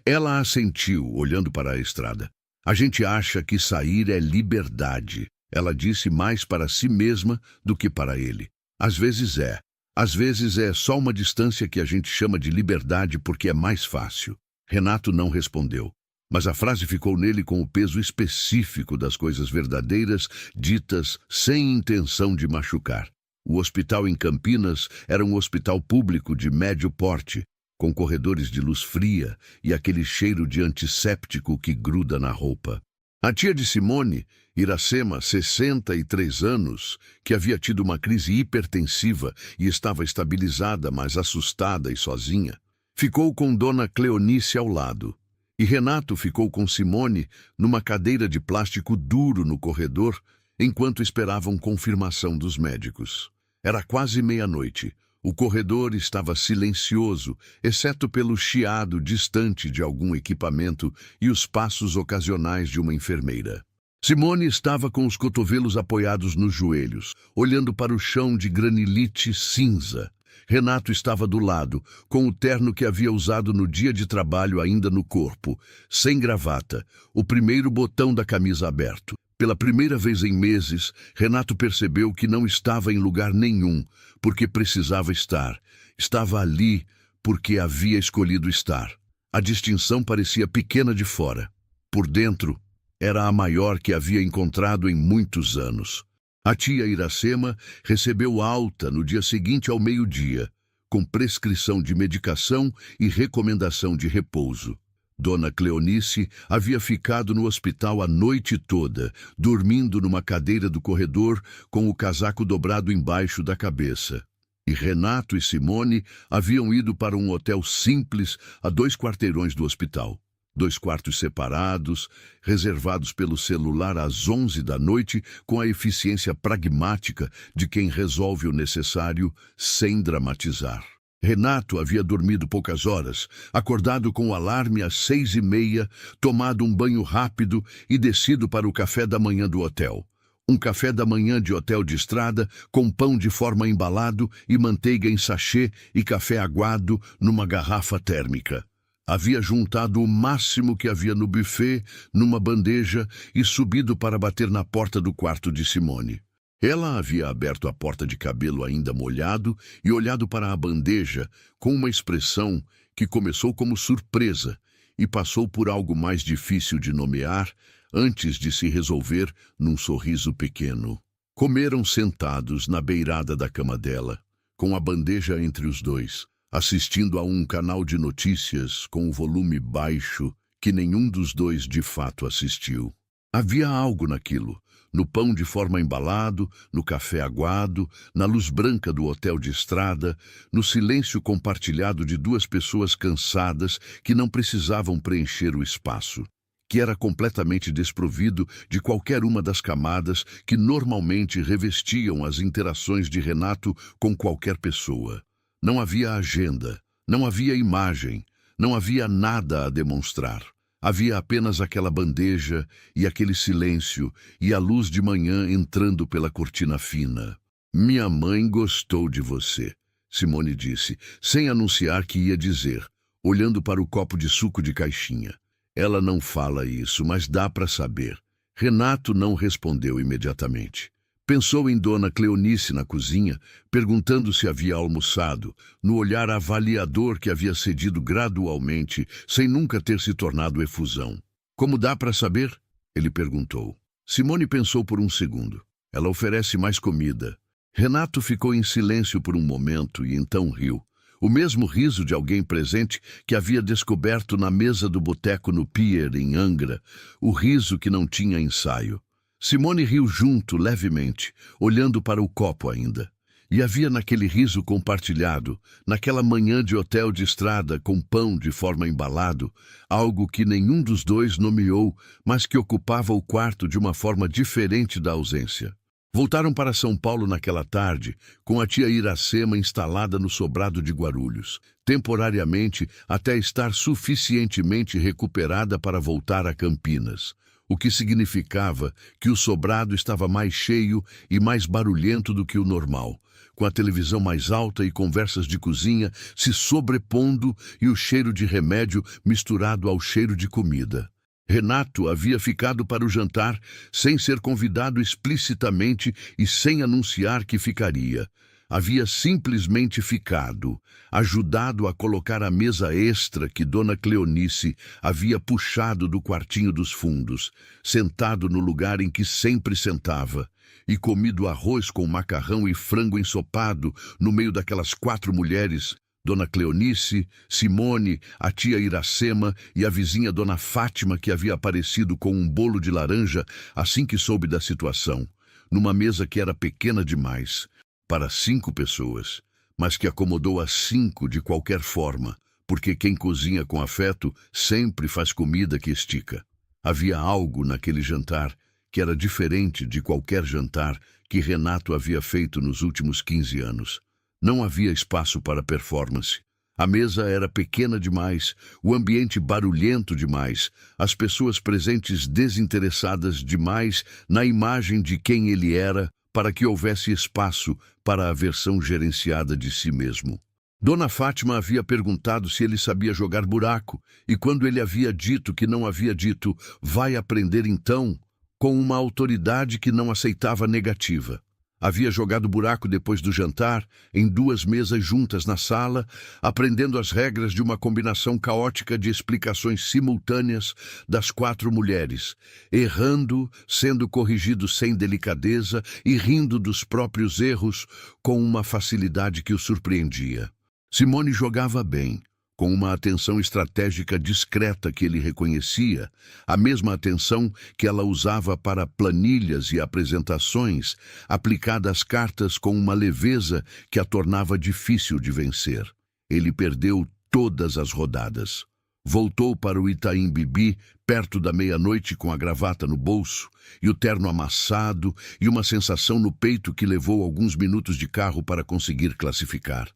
Ela assentiu, olhando para a estrada. "A gente acha que sair é liberdade," ela disse mais para si mesma do que para ele. "Às vezes é. Às vezes é só uma distância que a gente chama de liberdade porque é mais fácil." Renato não respondeu, mas a frase ficou nele com o peso específico das coisas verdadeiras, ditas sem intenção de machucar. O hospital em Campinas era um hospital público de médio porte, com corredores de luz fria e aquele cheiro de antisséptico que gruda na roupa. A tia de Simone, Iracema, 63 anos, que havia tido uma crise hipertensiva e estava estabilizada, mas assustada e sozinha, ficou com Dona Cleonice ao lado. E Renato ficou com Simone numa cadeira de plástico duro no corredor, enquanto esperavam confirmação dos médicos. Era quase meia-noite. O corredor estava silencioso, exceto pelo chiado distante de algum equipamento e os passos ocasionais de uma enfermeira. Simone estava com os cotovelos apoiados nos joelhos, olhando para o chão de granilite cinza. Renato estava do lado, com o terno que havia usado no dia de trabalho ainda no corpo, sem gravata, o primeiro botão da camisa aberto. Pela primeira vez em meses, Renato percebeu que não estava em lugar nenhum, porque precisava estar. Estava ali porque havia escolhido estar. A distinção parecia pequena de fora. Por dentro, era a maior que havia encontrado em muitos anos. A tia Iracema recebeu alta no dia seguinte ao meio-dia, com prescrição de medicação e recomendação de repouso. Dona Cleonice havia ficado no hospital a noite toda, dormindo numa cadeira do corredor com o casaco dobrado embaixo da cabeça. E Renato e Simone haviam ido para um hotel simples a 2 quarteirões do hospital. 2 quartos separados, reservados pelo celular às 11 da noite, com a eficiência pragmática de quem resolve o necessário sem dramatizar. Renato havia dormido poucas horas, acordado com o alarme às 6h30, tomado um banho rápido e descido para o café da manhã do hotel. Um café da manhã de hotel de estrada, com pão de forma embalado e manteiga em sachê e café aguado numa garrafa térmica. Havia juntado o máximo que havia no buffet numa bandeja e subido para bater na porta do quarto de Simone. Ela havia aberto a porta de cabelo ainda molhado e olhado para a bandeja com uma expressão que começou como surpresa e passou por algo mais difícil de nomear antes de se resolver num sorriso pequeno. Comeram sentados na beirada da cama dela, com a bandeja entre os dois. assistindo a um canal de notícias com o volume baixo que nenhum dos dois de fato assistiu. Havia algo naquilo, no pão de forma embalado, no café aguado, na luz branca do hotel de estrada, no silêncio compartilhado de duas pessoas cansadas que não precisavam preencher o espaço, que era completamente desprovido de qualquer uma das camadas que normalmente revestiam as interações de Renato com qualquer pessoa. Não havia agenda, não havia imagem, não havia nada a demonstrar. Havia apenas aquela bandeja e aquele silêncio e a luz de manhã entrando pela cortina fina. Minha mãe gostou de você, Simone disse, sem anunciar que ia dizer, olhando para o copo de suco de caixinha. Ela não fala isso, mas dá para saber. Renato não respondeu imediatamente. Pensou em Dona Cleonice na cozinha, perguntando se havia almoçado, no olhar avaliador que havia cedido gradualmente, sem nunca ter se tornado efusão. Como dá para saber? Ele perguntou. Simone pensou por um segundo. Ela oferece mais comida. Renato ficou em silêncio por um momento e então riu. O mesmo riso de alguém presente que havia descoberto na mesa do boteco no Pier, em Angra, o riso que não tinha ensaio. Simone riu junto, levemente, olhando para o copo ainda. E havia naquele riso compartilhado, naquela manhã de hotel de estrada com pão de forma embalado, algo que nenhum dos dois nomeou, mas que ocupava o quarto de uma forma diferente da ausência. Voltaram para São Paulo naquela tarde, com a tia Iracema instalada no sobrado de Guarulhos, temporariamente até estar suficientemente recuperada para voltar a Campinas. O que significava que o sobrado estava mais cheio e mais barulhento do que o normal, com a televisão mais alta e conversas de cozinha se sobrepondo e o cheiro de remédio misturado ao cheiro de comida. Renato havia ficado para o jantar sem ser convidado explicitamente e sem anunciar que ficaria. Havia simplesmente ficado, ajudado a colocar a mesa extra que Dona Cleonice havia puxado do quartinho dos fundos, sentado no lugar em que sempre sentava, e comido arroz com macarrão e frango ensopado no meio daquelas 4 mulheres, Dona Cleonice, Simone, a tia Iracema e a vizinha Dona Fátima, que havia aparecido com um bolo de laranja assim que soube da situação, numa mesa que era pequena demais para 5 pessoas, mas que acomodou as 5 de qualquer forma, porque quem cozinha com afeto sempre faz comida que estica. Havia algo naquele jantar que era diferente de qualquer jantar que Renato havia feito nos últimos 15 anos. Não havia espaço para performance. A mesa era pequena demais, o ambiente barulhento demais, as pessoas presentes desinteressadas demais na imagem de quem ele era, para que houvesse espaço para a versão gerenciada de si mesmo. Dona Fátima havia perguntado se ele sabia jogar buraco, e quando ele havia dito que não havia dito, vai aprender então, com uma autoridade que não aceitava negativa. Havia jogado buraco depois do jantar, em 2 mesas juntas na sala, aprendendo as regras de uma combinação caótica de explicações simultâneas das 4 mulheres, errando, sendo corrigido sem delicadeza e rindo dos próprios erros com uma facilidade que o surpreendia. Simone jogava bem, com uma atenção estratégica discreta que ele reconhecia, a mesma atenção que ela usava para planilhas e apresentações, aplicada às cartas com uma leveza que a tornava difícil de vencer. Ele perdeu todas as rodadas. Voltou para o Itaim Bibi, perto da meia-noite com a gravata no bolso, e o terno amassado, e uma sensação no peito que levou alguns minutos de carro para conseguir classificar.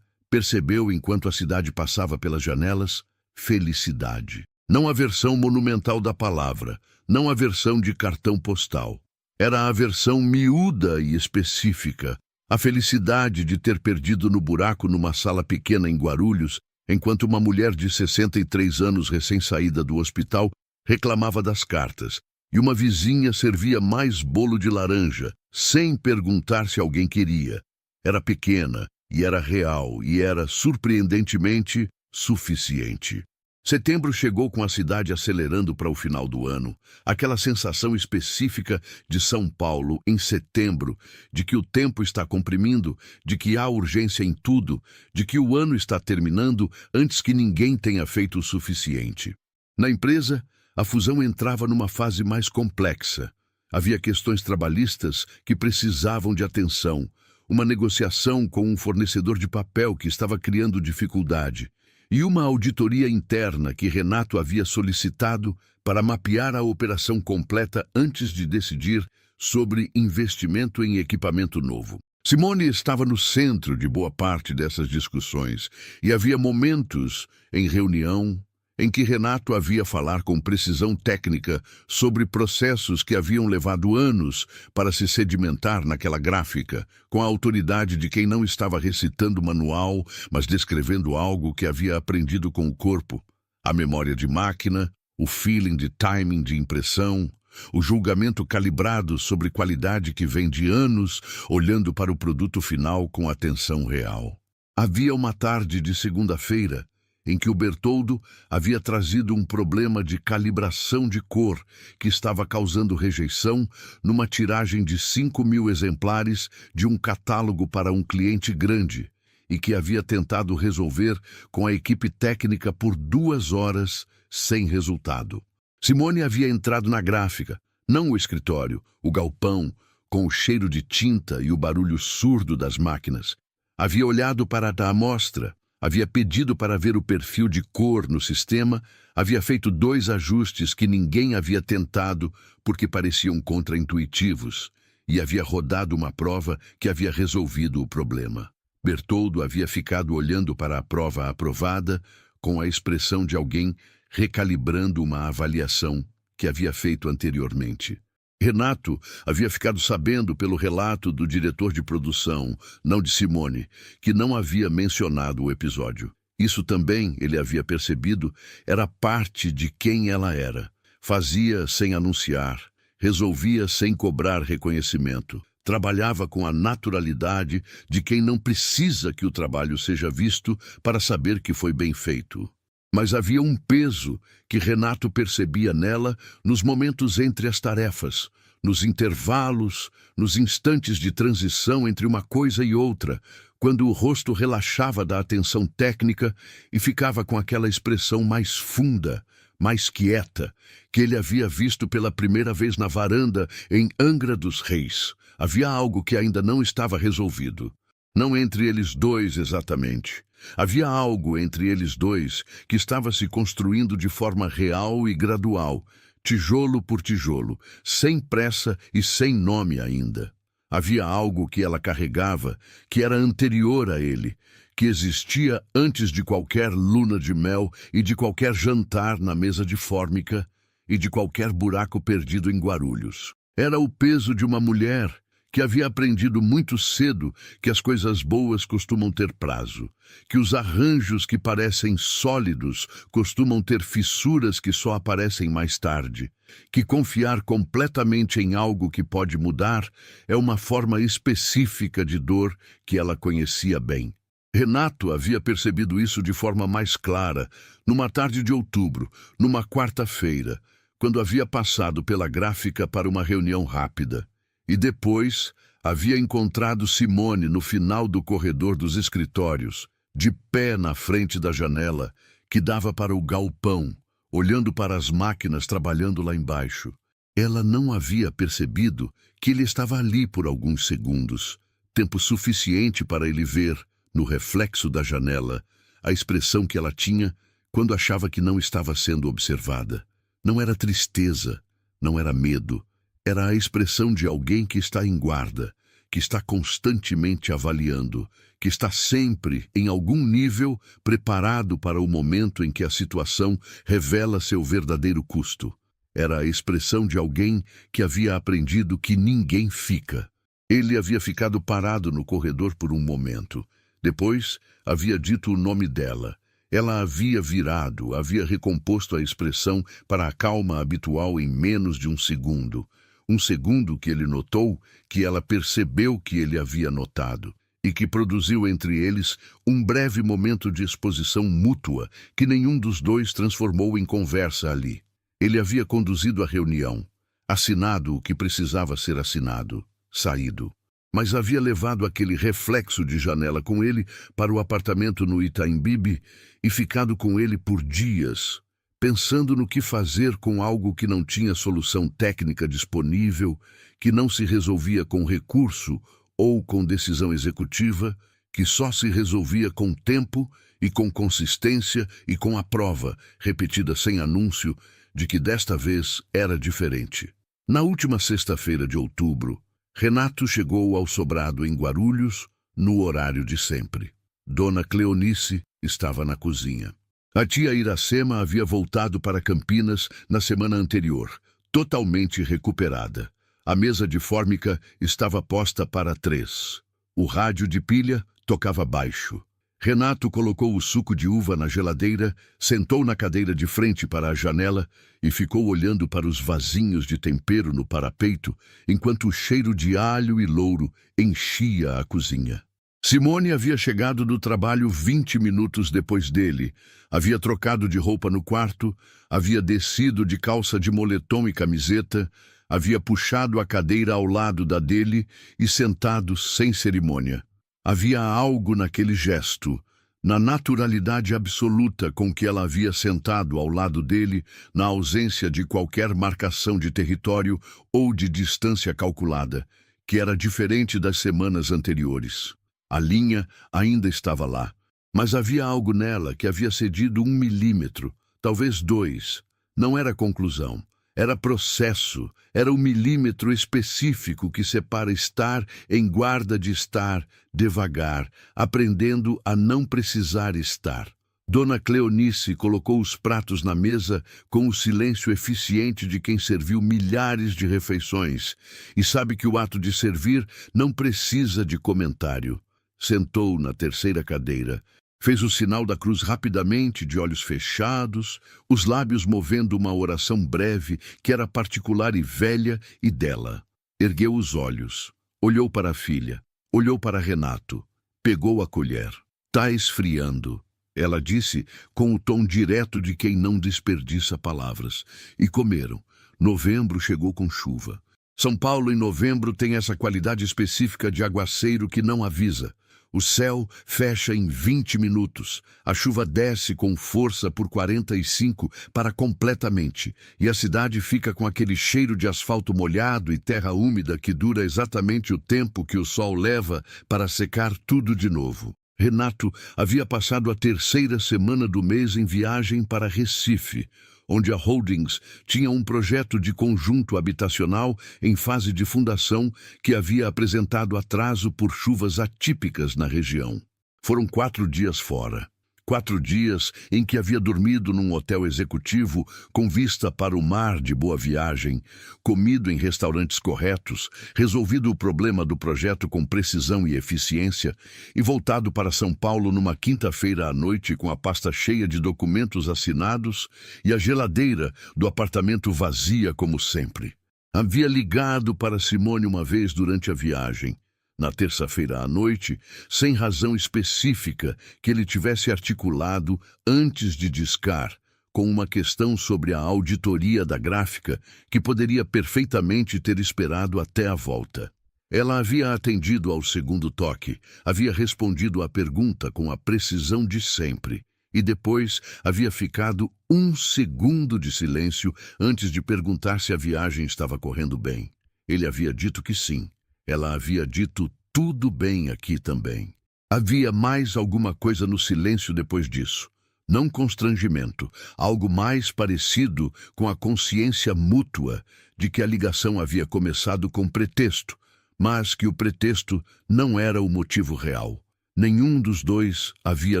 Percebeu enquanto a cidade passava pelas janelas, felicidade. Não a versão monumental da palavra, não a versão de cartão postal. Era a versão miúda e específica, a felicidade de ter perdido no buraco numa sala pequena em Guarulhos, enquanto uma mulher de 63 anos recém-saída do hospital reclamava das cartas, e uma vizinha servia mais bolo de laranja, sem perguntar se alguém queria. Era pequena, e era real, e era, surpreendentemente, suficiente. Setembro chegou com a cidade acelerando para o final do ano. Aquela sensação específica de São Paulo em setembro, de que o tempo está comprimindo, de que há urgência em tudo, de que o ano está terminando antes que ninguém tenha feito o suficiente. Na empresa, a fusão entrava numa fase mais complexa. Havia questões trabalhistas que precisavam de atenção, uma negociação com um fornecedor de papel que estava criando dificuldade, e uma auditoria interna que Renato havia solicitado para mapear a operação completa antes de decidir sobre investimento em equipamento novo. Simone estava no centro de boa parte dessas discussões, e havia momentos em reunião em que Renato havia falar com precisão técnica sobre processos que haviam levado anos para se sedimentar naquela gráfica, com a autoridade de quem não estava recitando manual, mas descrevendo algo que havia aprendido com o corpo, a memória de máquina, o feeling de timing de impressão, o julgamento calibrado sobre qualidade que vem de anos, olhando para o produto final com atenção real. Havia uma tarde de segunda-feira em que o Bertoldo havia trazido um problema de calibração de cor que estava causando rejeição numa tiragem de 5.000 exemplares de um catálogo para um cliente grande e que havia tentado resolver com a equipe técnica por 2 horas sem resultado. Simone havia entrado na gráfica, não o escritório, o galpão, com o cheiro de tinta e o barulho surdo das máquinas. Havia olhado para a amostra, havia pedido para ver o perfil de cor no sistema, havia feito 2 ajustes que ninguém havia tentado porque pareciam contraintuitivos, e havia rodado uma prova que havia resolvido o problema. Bertoldo havia ficado olhando para a prova aprovada com a expressão de alguém recalibrando uma avaliação que havia feito anteriormente. Renato havia ficado sabendo pelo relato do diretor de produção, não de Simone, que não havia mencionado o episódio. Isso também, ele havia percebido, era parte de quem ela era. Fazia sem anunciar, resolvia sem cobrar reconhecimento. Trabalhava com a naturalidade de quem não precisa que o trabalho seja visto para saber que foi bem feito. Mas havia um peso que Renato percebia nela nos momentos entre as tarefas, nos intervalos, nos instantes de transição entre uma coisa e outra, quando o rosto relaxava da atenção técnica e ficava com aquela expressão mais funda, mais quieta, que ele havia visto pela primeira vez na varanda em Angra dos Reis. Havia algo que ainda não estava resolvido. Não entre eles dois exatamente. Havia algo entre eles dois que estava se construindo de forma real e gradual, tijolo por tijolo, sem pressa e sem nome ainda. Havia algo que ela carregava, que era anterior a ele, que existia antes de qualquer luna de mel e de qualquer jantar na mesa de Fórmica e de qualquer buraco perdido em Guarulhos. Era o peso de uma mulher que havia aprendido muito cedo que as coisas boas costumam ter prazo, que os arranjos que parecem sólidos costumam ter fissuras que só aparecem mais tarde, que confiar completamente em algo que pode mudar é uma forma específica de dor que ela conhecia bem. Renato havia percebido isso de forma mais clara, numa tarde de outubro, numa quarta-feira, quando havia passado pela gráfica para uma reunião rápida. E depois havia encontrado Simone no final do corredor dos escritórios, de pé na frente da janela, que dava para o galpão, olhando para as máquinas trabalhando lá embaixo. Ela não havia percebido que ele estava ali por alguns segundos, tempo suficiente para ele ver, no reflexo da janela, a expressão que ela tinha quando achava que não estava sendo observada. Não era tristeza, não era medo. Era a expressão de alguém que está em guarda, que está constantemente avaliando, que está sempre, em algum nível, preparado para o momento em que a situação revela seu verdadeiro custo. Era a expressão de alguém que havia aprendido que ninguém fica. Ele havia ficado parado no corredor por um momento. Depois, havia dito o nome dela. Ela havia virado, havia recomposto a expressão para a calma habitual em menos de um segundo. Um segundo que ele notou que ela percebeu que ele havia notado. e que produziu entre eles um breve momento de exposição mútua que nenhum dos dois transformou em conversa ali. Ele havia conduzido a reunião, assinado o que precisava ser assinado, saído. Mas havia levado aquele reflexo de janela com ele para o apartamento no Itaim Bibi e ficado com ele por dias, pensando no que fazer com algo que não tinha solução técnica disponível, que não se resolvia com recurso ou com decisão executiva, que só se resolvia com tempo e com consistência e com a prova, repetida sem anúncio, de que desta vez era diferente. Na última sexta-feira de outubro, Renato chegou ao sobrado em Guarulhos, no horário de sempre. Dona Cleonice estava na cozinha. A tia Iracema havia voltado para Campinas na semana anterior, totalmente recuperada. A mesa de fórmica estava posta para 3. O rádio de pilha tocava baixo. Renato colocou o suco de uva na geladeira, sentou na cadeira de frente para a janela e ficou olhando para os vasinhos de tempero no parapeito, enquanto o cheiro de alho e louro enchia a cozinha. Simone havia chegado do trabalho 20 minutos depois dele, havia trocado de roupa no quarto, havia descido de calça de moletom e camiseta, havia puxado a cadeira ao lado da dele e sentado sem cerimônia. Havia algo naquele gesto, na naturalidade absoluta com que ela havia sentado ao lado dele, na ausência de qualquer marcação de território ou de distância calculada, que era diferente das semanas anteriores. A linha ainda estava lá, mas havia algo nela que havia cedido 1 milímetro, talvez 2. Não era conclusão. Era processo, era o milímetro específico que separa estar em guarda de estar, devagar, aprendendo a não precisar estar. Dona Cleonice colocou os pratos na mesa com o silêncio eficiente de quem serviu milhares de refeições e sabe que o ato de servir não precisa de comentário. Sentou na terceira cadeira. Fez o sinal da cruz rapidamente, de olhos fechados, os lábios movendo uma oração breve que era particular e velha e dela. Ergueu os olhos, olhou para a filha, olhou para Renato, pegou a colher. "Tá esfriando", ela disse com o tom direto de quem não desperdiça palavras. E comeram. Novembro chegou com chuva. São Paulo em novembro tem essa qualidade específica de aguaceiro que não avisa. O céu fecha em 20 minutos, a chuva desce com força por 45 para completamente, e a cidade fica com aquele cheiro de asfalto molhado e terra úmida que dura exatamente o tempo que o sol leva para secar tudo de novo. Renato havia passado a terceira semana do mês em viagem para Recife, onde a Holdings tinha um projeto de conjunto habitacional em fase de fundação que havia apresentado atraso por chuvas atípicas na região. Foram 4 dias fora. 4 dias em que havia dormido num hotel executivo com vista para o mar de Boa Viagem, comido em restaurantes corretos, resolvido o problema do projeto com precisão e eficiência e voltado para São Paulo numa quinta-feira à noite com a pasta cheia de documentos assinados e a geladeira do apartamento vazia como sempre. Havia ligado para Simone uma vez durante a viagem, na terça-feira à noite, sem razão específica que ele tivesse articulado antes de discar, com uma questão sobre a auditoria da gráfica que poderia perfeitamente ter esperado até a volta. Ela havia atendido ao segundo toque, havia respondido à pergunta com a precisão de sempre, e depois havia ficado 1 segundo de silêncio antes de perguntar se a viagem estava correndo bem. Ele havia dito que sim. Ela havia dito tudo bem aqui também. Havia mais alguma coisa no silêncio depois disso. Não constrangimento, algo mais parecido com a consciência mútua de que a ligação havia começado com pretexto, mas que o pretexto não era o motivo real. Nenhum dos dois havia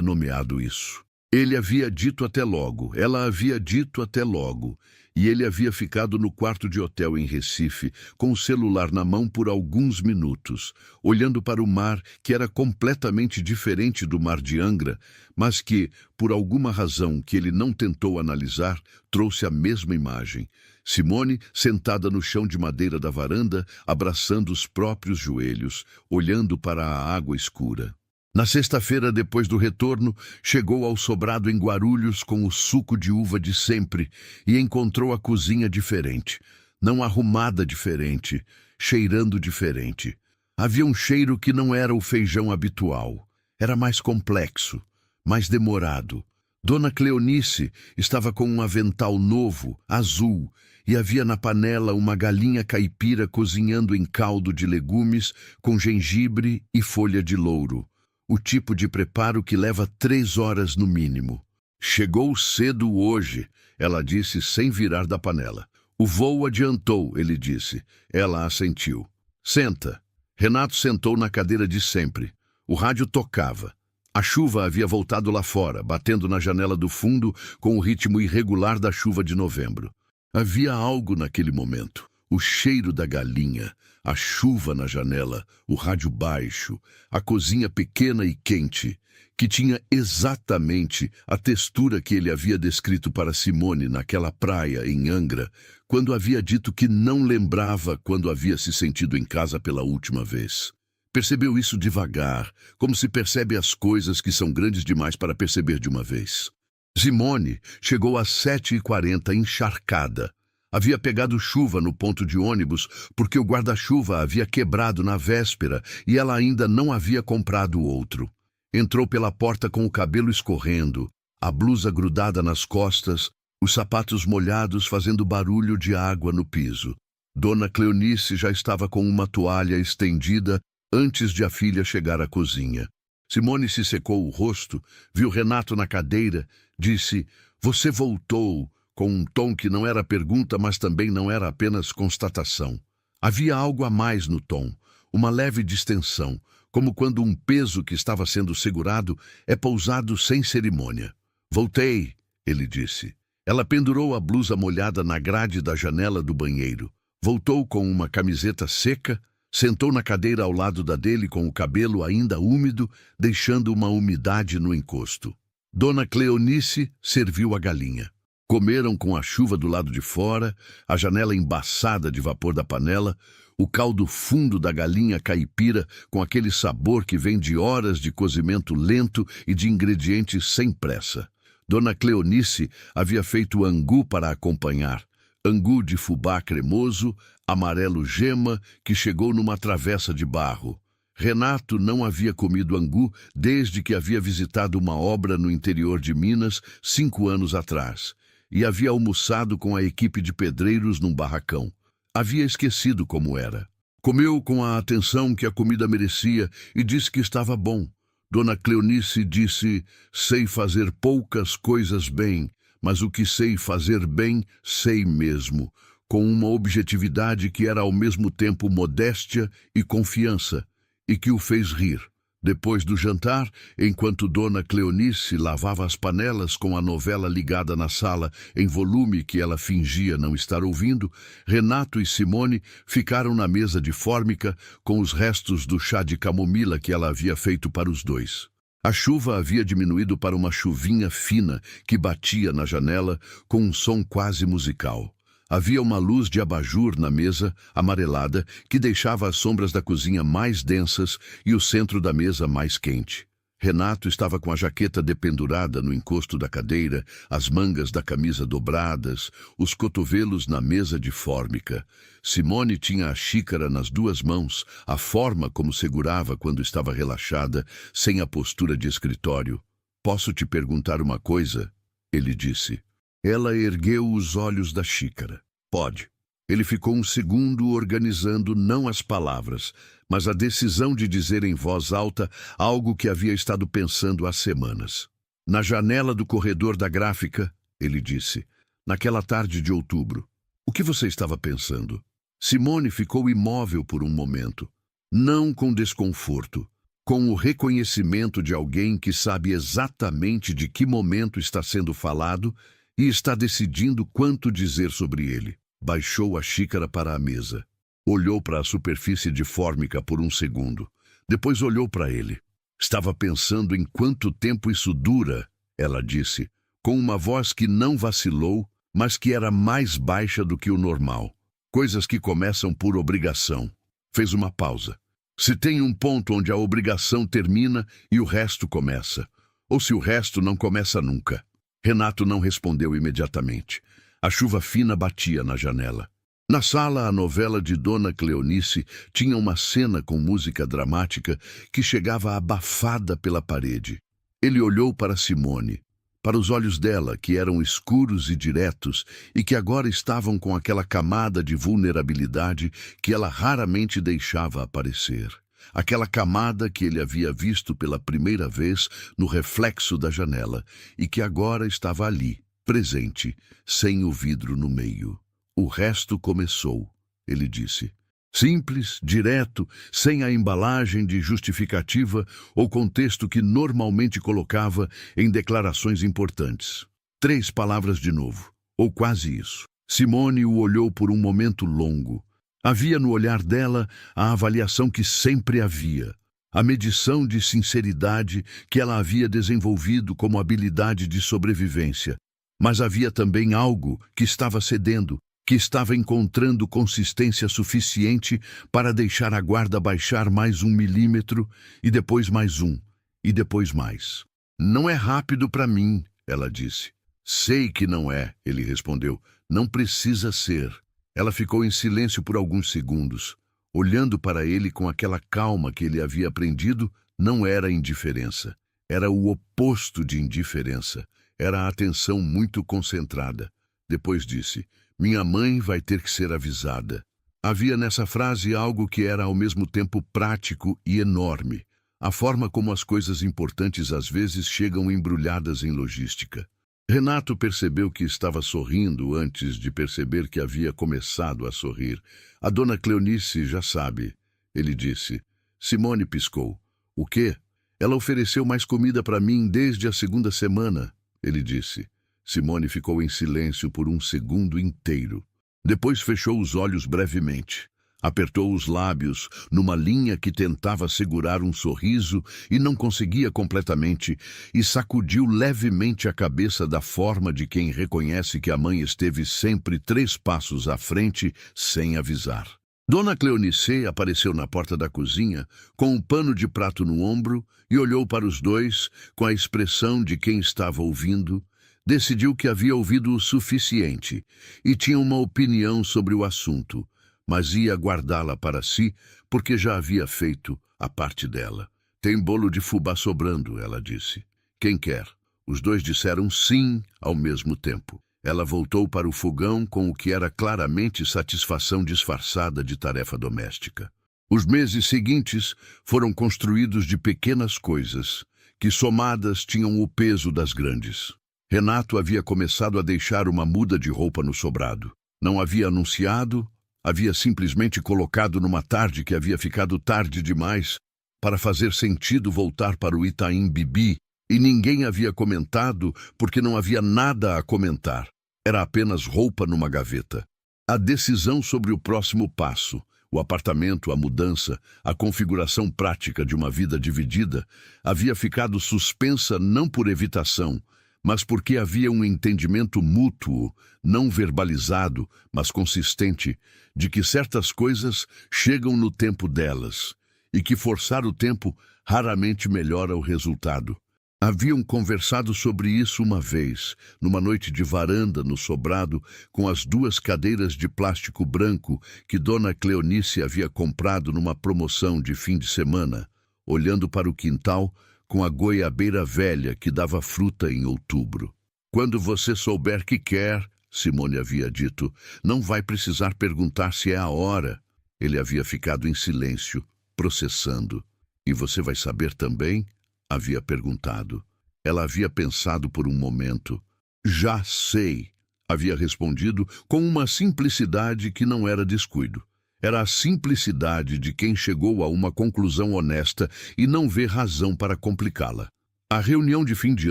nomeado isso. Ele havia dito até logo, ela havia dito até logo, E ele havia ficado no quarto de hotel em Recife, com o celular na mão por alguns minutos, olhando para o mar que era completamente diferente do mar de Angra, mas que, por alguma razão que ele não tentou analisar, trouxe a mesma imagem. Simone, sentada no chão de madeira da varanda, abraçando os próprios joelhos, olhando para a água escura. Na sexta-feira, depois do retorno, chegou ao sobrado em Guarulhos com o suco de uva de sempre e encontrou a cozinha diferente, não arrumada diferente, cheirando diferente. Havia um cheiro que não era o feijão habitual. Era mais complexo, mais demorado. Dona Cleonice estava com um avental novo, azul, e havia na panela uma galinha caipira cozinhando em caldo de legumes com gengibre e folha de louro. O tipo de preparo que leva 3 horas no mínimo. Chegou cedo hoje, ela disse sem virar da panela. O voo adiantou, ele disse. Ela assentiu. Senta. Renato sentou na cadeira de sempre. O rádio tocava. A chuva havia voltado lá fora, batendo na janela do fundo com o ritmo irregular da chuva de novembro. Havia algo naquele momento. O cheiro da galinha, a chuva na janela, o rádio baixo, a cozinha pequena e quente, que tinha exatamente a textura que ele havia descrito para Simone naquela praia em Angra, quando havia dito que não lembrava quando havia se sentido em casa pela última vez. Percebeu isso devagar, como se percebe as coisas que são grandes demais para perceber de uma vez. Simone chegou às 7h40 encharcada. Havia pegado chuva no ponto de ônibus porque o guarda-chuva havia quebrado na véspera e ela ainda não havia comprado outro. Entrou pela porta com o cabelo escorrendo, a blusa grudada nas costas, os sapatos molhados fazendo barulho de água no piso. Dona Cleonice já estava com uma toalha estendida antes de a filha chegar à cozinha. Simone se secou o rosto, viu Renato na cadeira, disse: "Você voltou", com um tom que não era pergunta, mas também não era apenas constatação. Havia algo a mais no tom, uma leve distensão, como quando um peso que estava sendo segurado é pousado sem cerimônia. "Voltei", ele disse. Ela pendurou a blusa molhada na grade da janela do banheiro. Voltou com uma camiseta seca, sentou na cadeira ao lado da dele com o cabelo ainda úmido, deixando uma umidade no encosto. Dona Cleonice serviu a galinha. Comeram com a chuva do lado de fora, a janela embaçada de vapor da panela, o caldo fundo da galinha caipira com aquele sabor que vem de horas de cozimento lento e de ingredientes sem pressa. Dona Cleonice havia feito angu para acompanhar. Angu de fubá cremoso, amarelo gema, que chegou numa travessa de barro. Renato não havia comido angu desde que havia visitado uma obra no interior de Minas 5 anos atrás, e havia almoçado com a equipe de pedreiros num barracão. Havia esquecido como era. Comeu com a atenção que a comida merecia e disse que estava bom. Dona Cleonice disse: "Sei fazer poucas coisas bem, mas o que sei fazer bem, sei mesmo", com uma objetividade que era ao mesmo tempo modéstia e confiança, e que o fez rir. Depois do jantar, enquanto Dona Cleonice lavava as panelas com a novela ligada na sala em volume que ela fingia não estar ouvindo, Renato e Simone ficaram na mesa de fórmica com os restos do chá de camomila que ela havia feito para os dois. A chuva havia diminuído para uma chuvinha fina que batia na janela com um som quase musical. Havia uma luz de abajur na mesa, amarelada, que deixava as sombras da cozinha mais densas e o centro da mesa mais quente. Renato estava com a jaqueta dependurada no encosto da cadeira, as mangas da camisa dobradas, os cotovelos na mesa de fórmica. Simone tinha a xícara nas 2 mãos, a forma como segurava quando estava relaxada, sem a postura de escritório. "Posso te perguntar uma coisa?", ele disse. Ela ergueu os olhos da xícara. "Pode." Ele ficou um segundo organizando não as palavras, mas a decisão de dizer em voz alta algo que havia estado pensando há semanas. "Na janela do corredor da gráfica", ele disse, "naquela tarde de outubro. O que você estava pensando?" Simone ficou imóvel por um momento, não com desconforto, com o reconhecimento de alguém que sabe exatamente de que momento está sendo falado e está decidindo quanto dizer sobre ele. Baixou a xícara para a mesa. Olhou para a superfície de fórmica por um segundo. Depois olhou para ele. Estava pensando em quanto tempo isso dura, ela disse, com uma voz que não vacilou, mas que era mais baixa do que o normal. Coisas que começam por obrigação. Fez uma pausa. Se tem um ponto onde a obrigação termina e o resto começa, ou se o resto não começa nunca. Renato não respondeu imediatamente. A chuva fina batia na janela. Na sala, a novela de Dona Cleonice tinha uma cena com música dramática que chegava abafada pela parede. Ele olhou para Simone, para os olhos dela, que eram escuros e diretos e que agora estavam com aquela camada de vulnerabilidade que ela raramente deixava aparecer. Aquela camada que ele havia visto pela primeira vez no reflexo da janela e que agora estava ali, presente, sem o vidro no meio. O resto começou, ele disse. Simples, direto, sem a embalagem de justificativa ou contexto que normalmente colocava em declarações importantes. 3 palavras de novo, ou quase isso. Simone o olhou por um momento longo. Havia no olhar dela a avaliação que sempre havia, a medição de sinceridade que ela havia desenvolvido como habilidade de sobrevivência. Mas havia também algo que estava cedendo, que estava encontrando consistência suficiente para deixar a guarda baixar mais 1 milímetro, e depois mais 1, e depois mais. Não é rápido para mim, ela disse. Sei que não é, ele respondeu. Não precisa ser. Ela ficou em silêncio por alguns segundos, olhando para ele com aquela calma que ele havia aprendido. Não era indiferença. Era o oposto de indiferença. Era a atenção muito concentrada. Depois disse, minha mãe vai ter que ser avisada. Havia nessa frase algo que era ao mesmo tempo prático e enorme. A forma como as coisas importantes às vezes chegam embrulhadas em logística. Renato percebeu que estava sorrindo antes de perceber que havia começado a sorrir. A dona Cleonice já sabe, ele disse. Simone piscou. O quê? Ela ofereceu mais comida para mim desde a 2ª semana, ele disse. Simone ficou em silêncio por um segundo inteiro. Depois fechou os olhos brevemente. Apertou os lábios numa linha que tentava segurar um sorriso e não conseguia completamente, e sacudiu levemente a cabeça da forma de quem reconhece que a mãe esteve sempre 3 passos à frente sem avisar. Dona Cleonice apareceu na porta da cozinha com um pano de prato no ombro e olhou para os dois com a expressão de quem estava ouvindo. Decidiu que havia ouvido o suficiente e tinha uma opinião sobre o assunto, mas ia guardá-la para si porque já havia feito a parte dela. Tem bolo de fubá sobrando, ela disse. Quem quer? Os dois disseram sim ao mesmo tempo. Ela voltou para o fogão com o que era claramente satisfação disfarçada de tarefa doméstica. Os meses seguintes foram construídos de pequenas coisas, que somadas tinham o peso das grandes. Renato havia começado a deixar uma muda de roupa no sobrado. Não havia anunciado, havia simplesmente colocado numa tarde que havia ficado tarde demais para fazer sentido voltar para o Itaim Bibi, e ninguém havia comentado porque não havia nada a comentar. Era apenas roupa numa gaveta. A decisão sobre o próximo passo, o apartamento, a mudança, a configuração prática de uma vida dividida, havia ficado suspensa não por evitação, mas porque havia um entendimento mútuo, não verbalizado, mas consistente, de que certas coisas chegam no tempo delas, e que forçar o tempo raramente melhora o resultado. Haviam conversado sobre isso uma vez, numa noite de varanda no sobrado, com as 2 cadeiras de plástico branco que Dona Cleonice havia comprado numa promoção de fim de semana, olhando para o quintal com a goiabeira velha que dava fruta em outubro. Quando você souber que quer, Simone havia dito, não vai precisar perguntar se é a hora. Ele havia ficado em silêncio, processando. E você vai saber também? Havia perguntado. Ela havia pensado por um momento. Já sei, havia respondido com uma simplicidade que não era descuido. Era a simplicidade de quem chegou a uma conclusão honesta e não vê razão para complicá-la. A reunião de fim de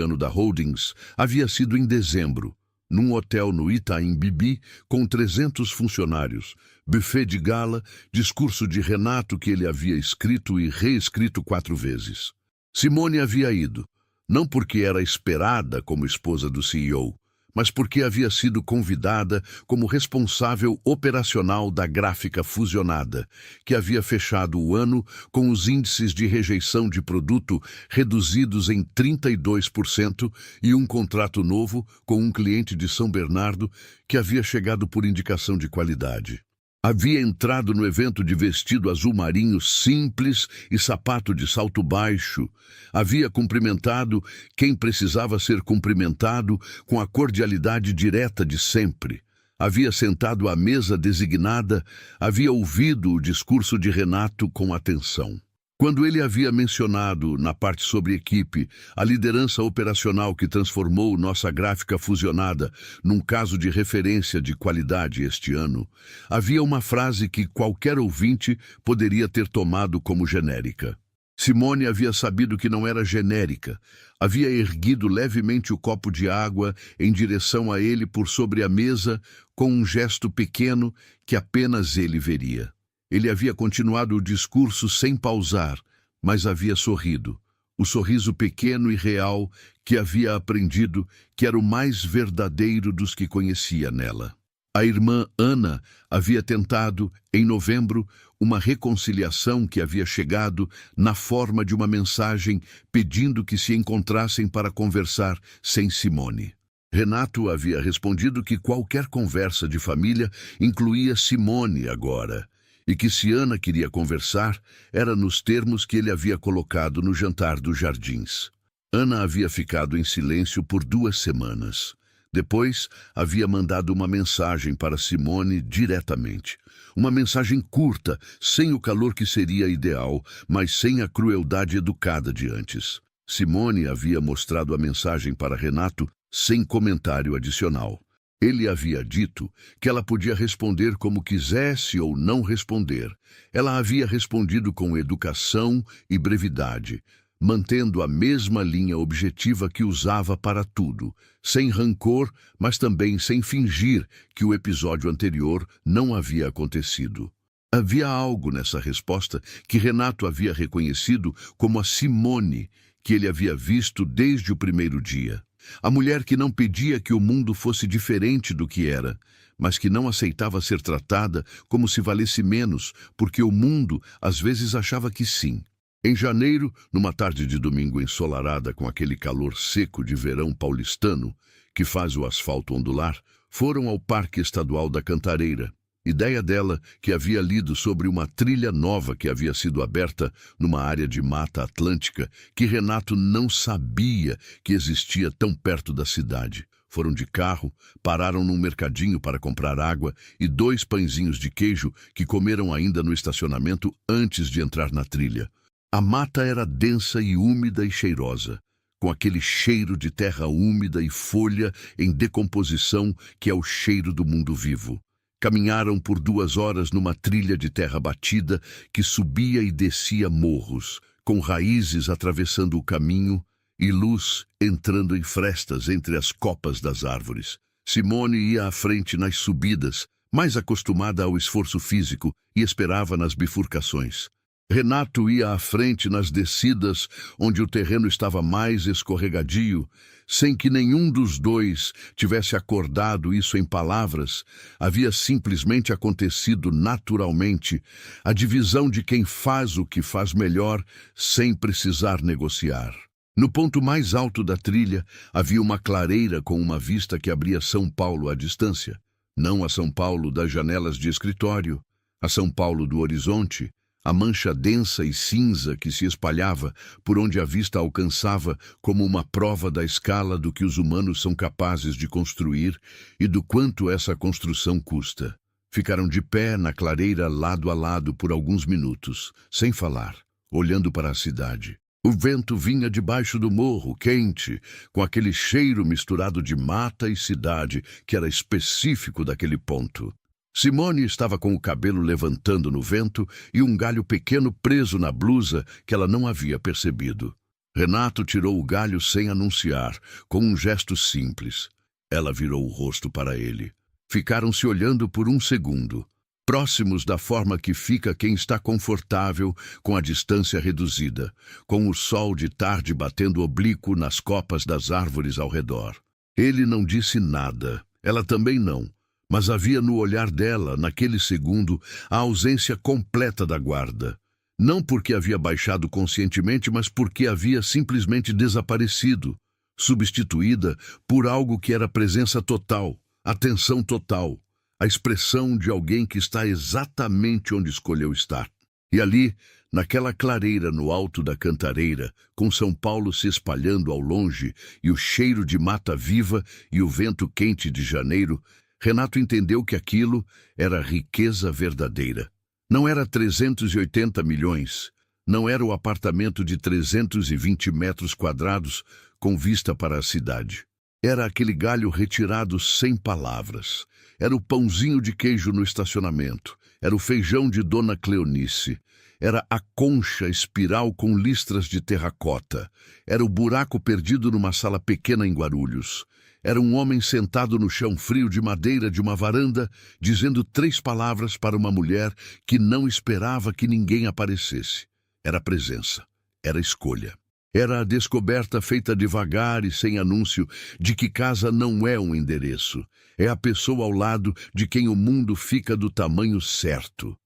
ano da Holdings havia sido em dezembro, num hotel no Itaim Bibi, com 300 funcionários, buffet de gala, discurso de Renato que ele havia escrito e reescrito 4 vezes. Simone havia ido, não porque era esperada como esposa do CEO, mas porque havia sido convidada como responsável operacional da gráfica fusionada, que havia fechado o ano com os índices de rejeição de produto reduzidos em 32% e um contrato novo com um cliente de São Bernardo que havia chegado por indicação de qualidade. Havia entrado no evento de vestido azul marinho simples e sapato de salto baixo. Havia cumprimentado quem precisava ser cumprimentado com a cordialidade direta de sempre. Havia sentado à mesa designada, havia ouvido o discurso de Renato com atenção. Quando ele havia mencionado, na parte sobre equipe, a liderança operacional que transformou nossa gráfica fusionada num caso de referência de qualidade este ano, havia uma frase que qualquer ouvinte poderia ter tomado como genérica. Simone havia sabido que não era genérica. Havia erguido levemente o copo de água em direção a ele por sobre a mesa, com um gesto pequeno que apenas ele veria. Ele havia continuado o discurso sem pausar, mas havia sorrido. O sorriso pequeno e real que havia aprendido que era o mais verdadeiro dos que conhecia nela. A irmã Ana havia tentado, em novembro, uma reconciliação que havia chegado na forma de uma mensagem pedindo que se encontrassem para conversar sem Simone. Renato havia respondido que qualquer conversa de família incluía Simone agora, e que se Ana queria conversar, era nos termos que ele havia colocado no jantar dos Jardins. Ana havia ficado em silêncio por 2 semanas. Depois, havia mandado uma mensagem para Simone diretamente. Uma mensagem curta, sem o calor que seria ideal, mas sem a crueldade educada de antes. Simone havia mostrado a mensagem para Renato sem comentário adicional. Ele havia dito que ela podia responder como quisesse ou não responder. Ela havia respondido com educação e brevidade, mantendo a mesma linha objetiva que usava para tudo, sem rancor, mas também sem fingir que o episódio anterior não havia acontecido. Havia algo nessa resposta que Renato havia reconhecido como a Simone que ele havia visto desde o primeiro dia. A mulher que não pedia que o mundo fosse diferente do que era, mas que não aceitava ser tratada como se valesse menos, porque o mundo às vezes achava que sim. Em janeiro, numa tarde de domingo ensolarada com aquele calor seco de verão paulistano, que faz o asfalto ondular, foram ao Parque Estadual da Cantareira. Ideia dela, que havia lido sobre uma trilha nova que havia sido aberta numa área de mata atlântica que Renato não sabia que existia tão perto da cidade. Foram de carro, pararam num mercadinho para comprar água e 2 pãezinhos de queijo que comeram ainda no estacionamento antes de entrar na trilha. A mata era densa e úmida e cheirosa, com aquele cheiro de terra úmida e folha em decomposição que é o cheiro do mundo vivo. Caminharam por 2 horas numa trilha de terra batida que subia e descia morros, com raízes atravessando o caminho e luz entrando em frestas entre as copas das árvores. Simone ia à frente nas subidas, mais acostumada ao esforço físico, e esperava nas bifurcações. Renato ia à frente nas descidas, onde o terreno estava mais escorregadio, sem que nenhum dos dois tivesse acordado isso em palavras. Havia simplesmente acontecido naturalmente a divisão de quem faz o que faz melhor sem precisar negociar. No ponto mais alto da trilha havia uma clareira com uma vista que abria São Paulo à distância. Não a São Paulo das janelas de escritório, a São Paulo do horizonte, a mancha densa e cinza que se espalhava por onde a vista alcançava como uma prova da escala do que os humanos são capazes de construir e do quanto essa construção custa. Ficaram de pé na clareira lado a lado por alguns minutos, sem falar, olhando para a cidade. O vento vinha debaixo do morro, quente, com aquele cheiro misturado de mata e cidade que era específico daquele ponto. Simone estava com o cabelo levantando no vento e um galho pequeno preso na blusa que ela não havia percebido. Renato tirou o galho sem anunciar, com um gesto simples. Ela virou o rosto para ele. Ficaram se olhando por um segundo, próximos da forma que fica quem está confortável com a distância reduzida, com o sol de tarde batendo oblíquo nas copas das árvores ao redor. Ele não disse nada, ela também não, mas havia no olhar dela, naquele segundo, a ausência completa da guarda. Não porque havia baixado conscientemente, mas porque havia simplesmente desaparecido, substituída por algo que era presença total, atenção total, a expressão de alguém que está exatamente onde escolheu estar. E ali, naquela clareira no alto da cantareira, com São Paulo se espalhando ao longe e o cheiro de mata viva e o vento quente de janeiro, Renato entendeu que aquilo era riqueza verdadeira. Não era 380 milhões, não era o apartamento de 320 metros quadrados com vista para a cidade. Era aquele galho retirado sem palavras. Era o pãozinho de queijo no estacionamento. Era o feijão de Dona Cleonice. Era a concha espiral com listras de terracota. Era o buraco perdido numa sala pequena em Guarulhos. Era um homem sentado no chão frio de madeira de uma varanda, dizendo 3 palavras para uma mulher que não esperava que ninguém aparecesse. Era presença. Era escolha. Era a descoberta feita devagar e sem anúncio de que casa não é um endereço. É a pessoa ao lado de quem o mundo fica do tamanho certo.